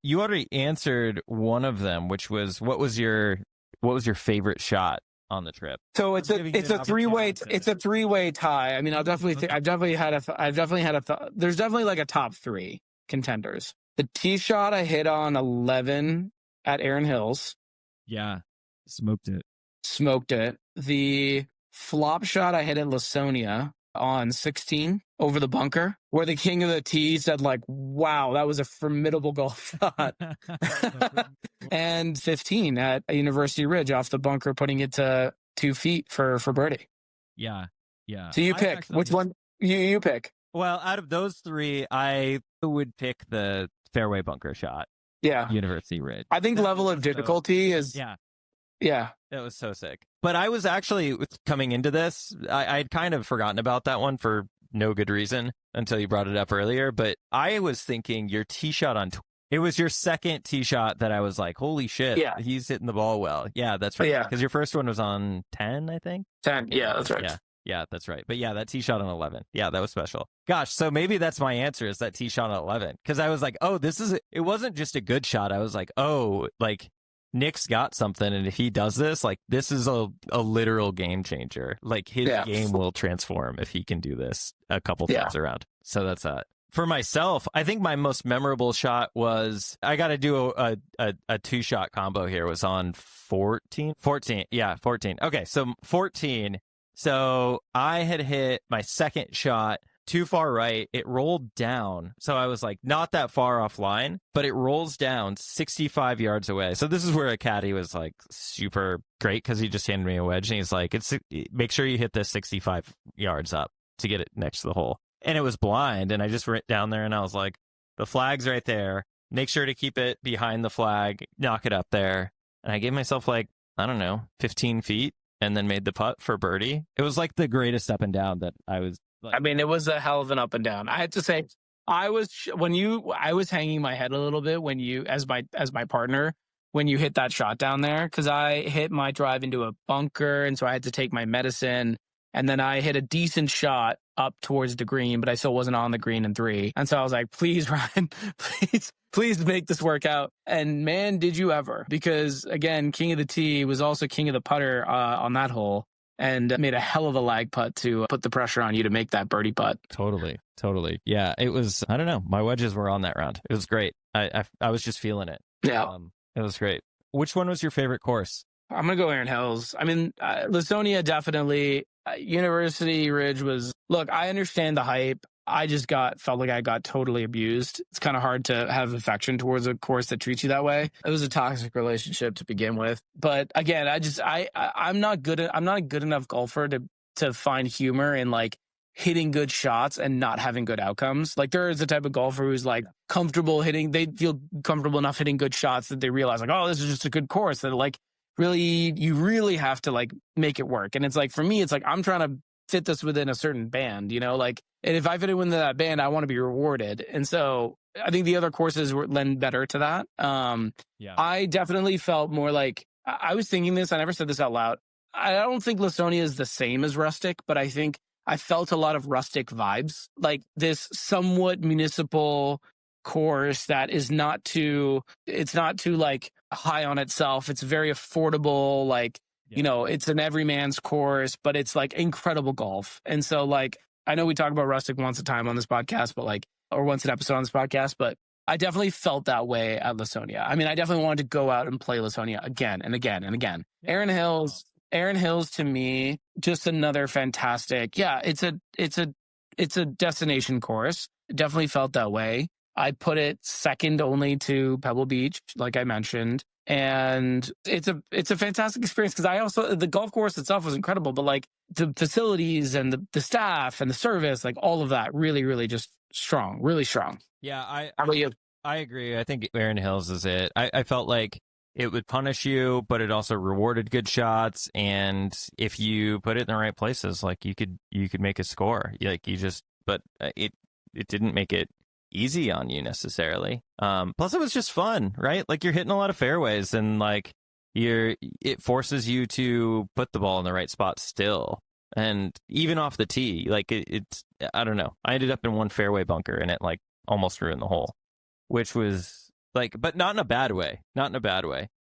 answered one of them, which was what was your favorite shot on the trip? So it's a three-way tie. I mean, I've definitely had there's definitely like a top 3 contenders. The tee shot I hit on 11 at Erin Hills. Yeah, smoked it. The flop shot I hit at Lawsonia on 16 over the bunker, where the king of the tee said like, wow, that was a formidable golf shot. And 15 at University Ridge off the bunker, putting it to 2 feet for birdie. Yeah. So you pick. Which one you pick? Well, out of those 3, I would pick the fairway bunker shot. Yeah. University Ridge. I think level of difficulty is... Yeah. That was so sick. But I was actually, coming into this, I'd kind of forgotten about that one for no good reason until you brought it up earlier. But I was thinking your tee shot it was your second tee shot that I was like, holy shit, he's hitting the ball well. Yeah, that's right. Because your first one was on 10, I think? 10, yeah, that's right. Yeah, that's right. But yeah, that tee shot on 11. Yeah, that was special. Gosh, so maybe that's my answer is that tee shot on 11. Because I was like, oh, it wasn't just a good shot. I was like, oh, like Nik's got something. And if he does this, like this is a literal game changer. Like his game will transform if he can do this a couple times around. So that's that. For myself, I think my most memorable shot was, I got to do a 2-shot combo here, was on 14. Yeah, 14. Okay, so 14. So I had hit my second shot too far right. It rolled down. So I was like not that far offline, but it rolls down 65 yards away. So this is where a caddy was like super great because he just handed me a wedge and he's like, make sure you hit this 65 yards up to get it next to the hole. And it was blind. And I just went down there and I was like, the flag's right there. Make sure to keep it behind the flag, knock it up there. And I gave myself like, I don't know, 15 feet. And then made the putt for birdie. It was like the greatest up and down that I was like. I mean, it was a hell of an up and down. I have to say, I was hanging my head a little bit when you, as my partner, when you hit that shot down there, because I hit my drive into a bunker, and so I had to take my medicine, and then I hit a decent shot up towards the green, but I still wasn't on the green in 3, and so I was like, please, Ryan, please make this work out. And man, did you ever. Because again, king of the tee was also king of the putter on that hole and made a hell of a lag putt to put the pressure on you to make that birdie putt. Totally. Yeah, it was, I don't know. My wedges were on that round. It was great. I was just feeling it. Yeah. It was great. Which one was your favorite course? I'm going to go Erin Hills. I mean, Lawsonia definitely. University Ridge was, look, I understand the hype. I just felt like I got totally abused. It's kind of hard to have affection towards a course that treats you that way. It was a toxic relationship to begin with. But again, I'm not a good enough golfer to find humor in like hitting good shots and not having good outcomes. Like there is a type of golfer who's like comfortable hitting, they feel comfortable enough hitting good shots that they realize like, oh, this is just a good course. That like you really have to like make it work. And it's like, for me, it's like, I'm trying to fit this within a certain band, like, and if I fit it within that band, I want to be rewarded. And so I think the other courses lend better to that. I definitely felt more like, I was thinking this, I never said this out loud. I don't think Lawsonia is the same as Rustic, but I think I felt a lot of Rustic vibes, like this somewhat municipal course that is it's not too like high on itself. It's very affordable. Like, it's an everyman's course, but it's like incredible golf. And so like, I know we talk about Rustic once a time on this podcast, but like, or once an episode on this podcast, but I definitely felt that way at Lawsonia. I mean, I definitely wanted to go out and play Lawsonia again and again and again. Yeah. Erin Hills to me, just another fantastic. Yeah, it's a destination course. It definitely felt that way. I put it second only to Pebble Beach, like I mentioned. And it's a fantastic experience because the golf course itself was incredible, but like the facilities and the staff and the service, like all of that really, really just strong, really strong. Yeah. How about you? I agree. I think Erin Hills is it. I felt like it would punish you, but it also rewarded good shots. And if you put it in the right places, like you could make a score. But it didn't make it easy on you necessarily. Plus it was just fun, right? Like you're hitting a lot of fairways and like it forces you to put the ball in the right spot still. And even off the tee, like it's, I don't know. I ended up in one fairway bunker and it like almost ruined the hole, which was like, but not in a bad way.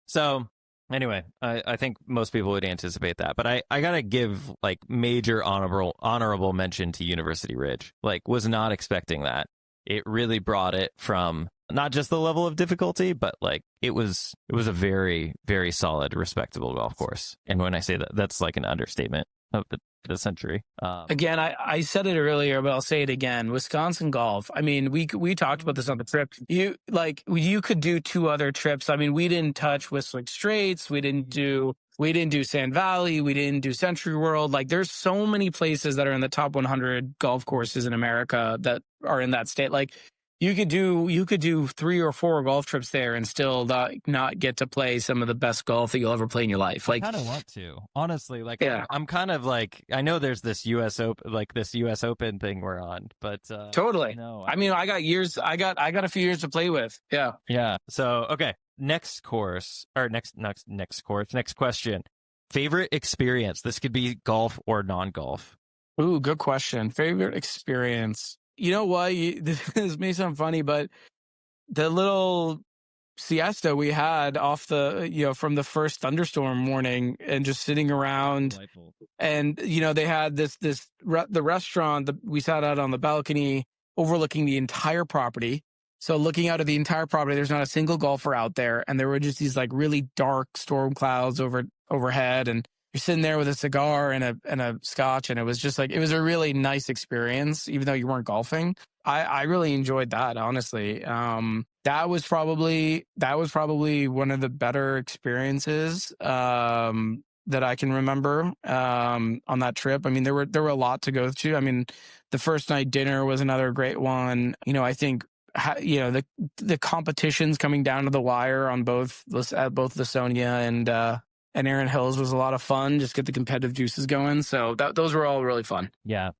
So anyway, I think most people would anticipate that, but I gotta give like major honorable mention to University Ridge. Like was not expecting that. It really brought it from not just the level of difficulty, but like it was a very, very solid, respectable golf course. And when I say that, that's like an understatement of the century. Again, I said it earlier, but I'll say it again. Wisconsin golf. I mean, we talked about this on the trip. You could do 2 other trips. I mean, we didn't touch Whistling Straits. We didn't do Sand Valley. We didn't do Century World. Like there's so many places that are in the top 100 golf courses in America that are in that state. Like you could do 3 or 4 golf trips there and still not get to play some of the best golf that you'll ever play in your life. Like I kind of want to, honestly. Like yeah. I'm kind of like, I know there's this US Open thing we're on, but totally. No, I mean, I got a few years to play with. Yeah. Yeah. So okay, next question. Favorite experience. This could be golf or non-golf. Ooh, good question. Favorite experience. You know what? This may sound funny, but the little siesta we had off from the first thunderstorm morning and just sitting around. Delightful. And, they had the restaurant that we sat out on the balcony overlooking the entire property. So looking out at the entire property, there's not a single golfer out there. And there were just these like really dark storm clouds overhead. And you're sitting there with a cigar and a scotch, and it was just like, it was a really nice experience, even though you weren't golfing. I really enjoyed that, honestly. That was probably one of the better experiences that I can remember on that trip. I mean, there were a lot to go to. I mean, the first night dinner was another great one. I think the competitions coming down to the wire on both Lawsonia and Erin Hills was a lot of fun. Just get the competitive juices going. So those were all really fun. Yeah.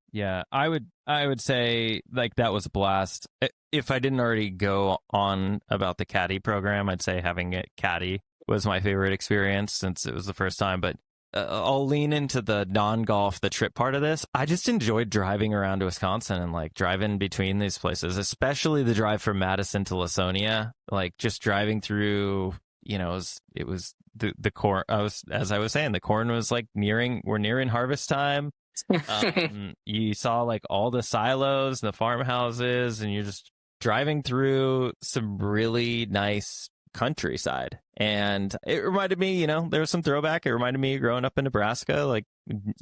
I would say like that was a blast. If I didn't already go on about the Caddy program, I'd say having it Caddy was my favorite experience since it was the first time. But I'll lean into the non-golf, the trip part of this. I just enjoyed driving around to Wisconsin and like driving between these places, especially the drive from Madison to Lawsonia. Like just driving through, it was the corn. As I was saying, the corn was like we're nearing harvest time. You saw like all the silos, the farmhouses, and you're just driving through some really nice countryside. And it reminded me, there was some throwback. It reminded me growing up in Nebraska, like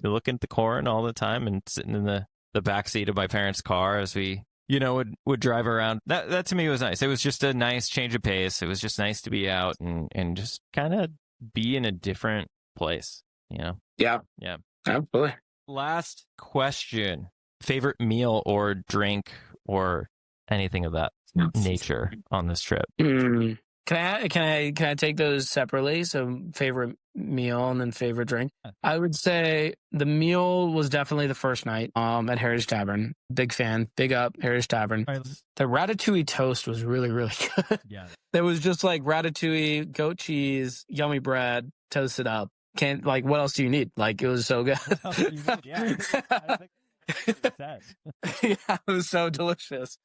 looking at the corn all the time and sitting in the backseat of my parents' car as we, would drive around. That to me was nice. It was just a nice change of pace. It was just nice to be out and just kind of be in a different place, Yeah. Yeah. Absolutely. Last question. Favorite meal or drink or anything of that nature on this trip? Can I take those separately? So favorite meal and then favorite drink. I would say the meal was definitely the first night at Heritage Tavern. Big fan. Big up Heritage Tavern. The ratatouille toast was really, really good. Yeah. There was just like ratatouille, goat cheese, yummy bread, toasted up. What else do you need? Like, it was so good. Yeah. Yeah, it was so delicious.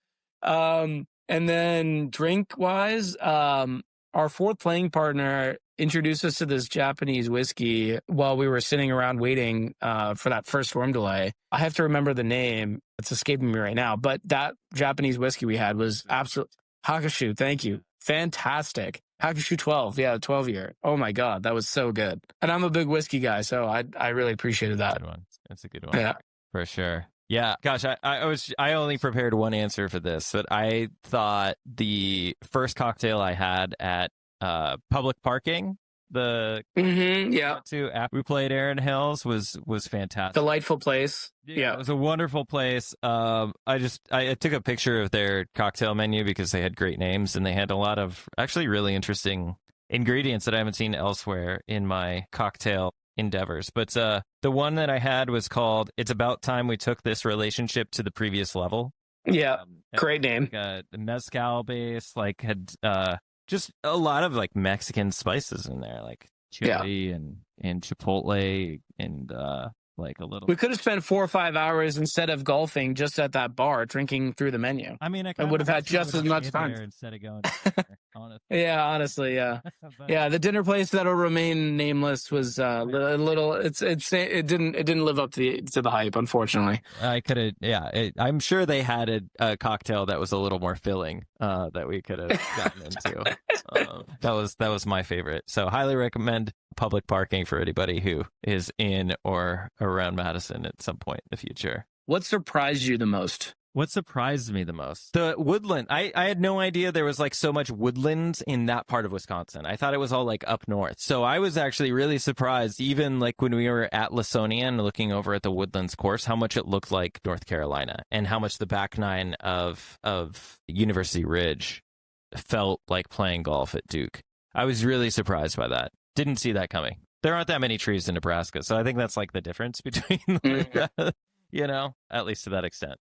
And then drink-wise, our fourth playing partner introduced us to this Japanese whiskey while we were sitting around waiting for that first storm delay. I have to remember the name. It's escaping me right now. But that Japanese whiskey we had was absolute Hakushu. Thank you. Fantastic. Hakushu 12. Yeah, 12-year. Oh, my God. That was so good. And I'm a big whiskey guy, so I really appreciated that. Good one. That's a good one. Yeah. For sure. Yeah, gosh, I only prepared one answer for this, but I thought the first cocktail I had at public parking, to after we played Erin Hills was fantastic. Delightful place. Yeah, it was a wonderful place. I took a picture of their cocktail menu because they had great names and they had a lot of actually really interesting ingredients that I haven't seen elsewhere in my cocktail endeavors. But the one that I had was called "It's About Time We Took This Relationship to the Previous Level." Yeah, great name. The mezcal base had just a lot of like Mexican spices in there, like chili and chipotle and like a little. We could have spent 4 or 5 hours instead of golfing just at that bar drinking through the menu. I mean, I would have had just as much fun instead of going. Honestly. Yeah, honestly, yeah, yeah. The dinner place that'll remain nameless was a little. It didn't live up to the hype, unfortunately. I could have. Yeah, I'm sure they had a cocktail that was a little more filling that we could have gotten into. That was my favorite. So highly recommend public parking for anybody who is in or around Madison at some point in the future. What surprised you the most? What surprised me the most? The woodland. I had no idea there was like so much woodlands in that part of Wisconsin. I thought it was all like up north. So I was actually really surprised, even like when we were at Lawsonia and looking over at the woodlands course, how much it looked like North Carolina and how much the back nine of University Ridge felt like playing golf at Duke. I was really surprised by that. Didn't see that coming. There aren't that many trees in Nebraska. So I think that's like the difference between, at least to that extent.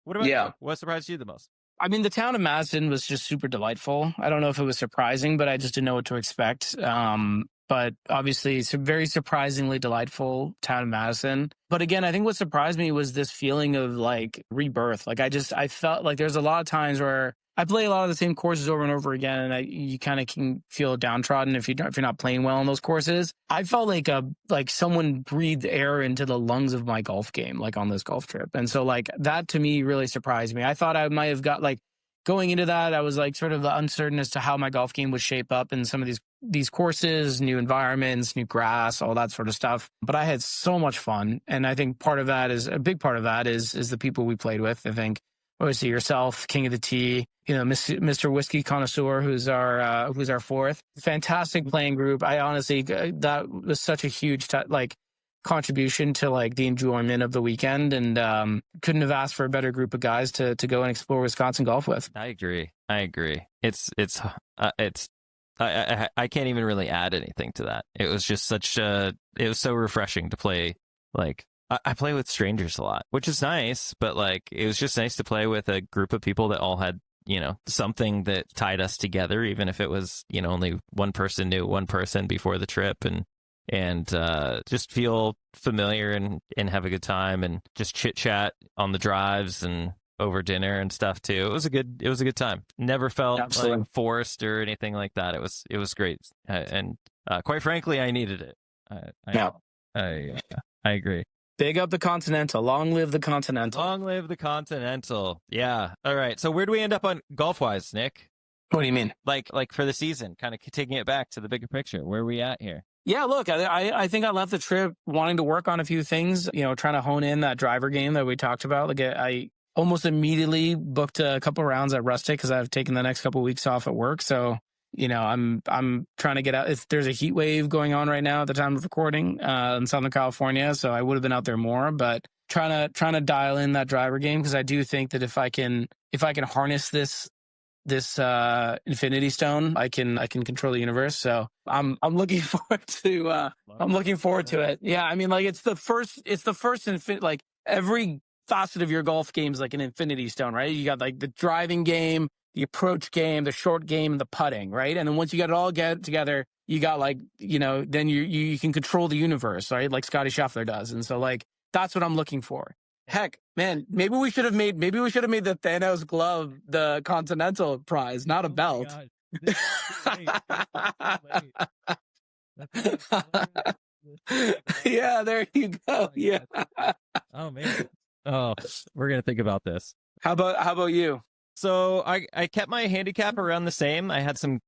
What about you? What surprised you the most? I mean, the town of Madison was just super delightful. I don't know if it was surprising, but I just didn't know what to expect. But obviously, it's a very surprisingly delightful town of Madison. But again, I think what surprised me was this feeling of like rebirth. Like I felt like there's a lot of times where I play a lot of the same courses over and over again, and you kind of can feel downtrodden if you're not playing well on those courses. I felt like someone breathed air into the lungs of my golf game, like on this golf trip, and so like that to me really surprised me. I thought I might have got like going into that, I was like sort of uncertain as to how my golf game would shape up in some of these courses, new environments, new grass, all that sort of stuff. But I had so much fun, and I think a big part of that is the people we played with. I think obviously yourself, King of the Tee, Mr. Whiskey Connoisseur, who's our fourth. Fantastic playing group. I honestly, that was such a huge contribution to like the enjoyment of the weekend, and couldn't have asked for a better group of guys to go and explore Wisconsin golf with. I agree. I can't even really add anything to that. It was just it was so refreshing to play. Like I play with strangers a lot, which is nice, but like it was just nice to play with a group of people that all had something that tied us together, even if it was only one person knew one person before the trip, and just feel familiar and have a good time and just chit chat on the drives and over dinner and stuff too. It was a good time. Never felt like forced or anything like that. It was great, and quite frankly, I needed it. I agree. Big up the Continental. Long live the Continental. Long live the Continental. Yeah. All right. So where do we end up on golf-wise, Nik? What do you mean? Like for the season, kind of taking it back to the bigger picture. Where are we at here? Yeah, look, I think I left the trip wanting to work on a few things, trying to hone in that driver game that we talked about. Like I almost immediately booked a couple rounds at Rustic because I've taken the next couple of weeks off at work. So, I'm trying to get out. If there's a heat wave going on right now at the time of recording in Southern California, so I would have been out there more. But trying to dial in that driver game, because I do think that if I can harness this Infinity Stone, I can control the universe. So I'm looking forward to it. Yeah, I mean, like it's the first like every facet of your golf game is like an Infinity Stone, right? You got like the driving game, the approach game, the short game, and the putting, right? And then once you got it all together, you got like, then you can control the universe, right? Like Scotty Scheffler does. And so like, that's what I'm looking for. Heck, man, maybe we should have made the Thanos glove the Continental prize, not a belt. Yeah, there you go. Yeah. Oh man. Oh, we're gonna think about this. How about you? So I kept my handicap around the same. I had some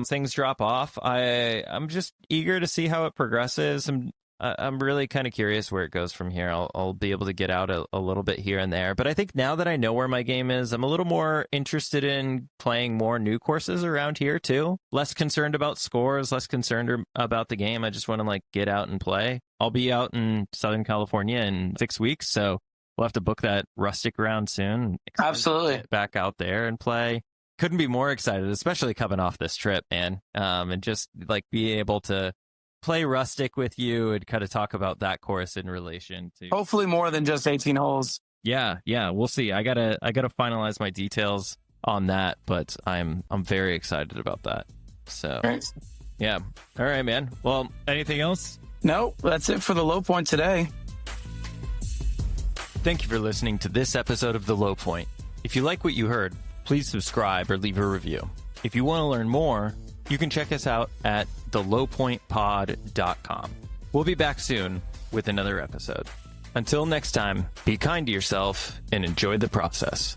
things drop off. I'm just eager to see how it progresses. I'm really kind of curious where it goes from here. I'll be able to get out a little bit here and there. But I think now that I know where my game is, I'm a little more interested in playing more new courses around here too. Less concerned about scores, less concerned about the game. I just want to like get out and play. I'll be out in Southern California in 6 weeks, so we'll have to book that rustic round soon. Absolutely. Get back out there and play. Couldn't be more excited, especially coming off this trip, man. And just like being able to play rustic with you and kind of talk about that course in relation to hopefully more than just 18 holes. Yeah, we'll see. I gotta finalize my details on that, but I'm very excited about that. So right. Yeah. All right, man. Well, anything else? No, that's it for the Low Point today. Thank you for listening to this episode of The Low Point. If you like what you heard, please subscribe or leave a review. If you want to learn more, you can check us out at thelowpointpod.com. We'll be back soon with another episode. Until next time, be kind to yourself and enjoy the process.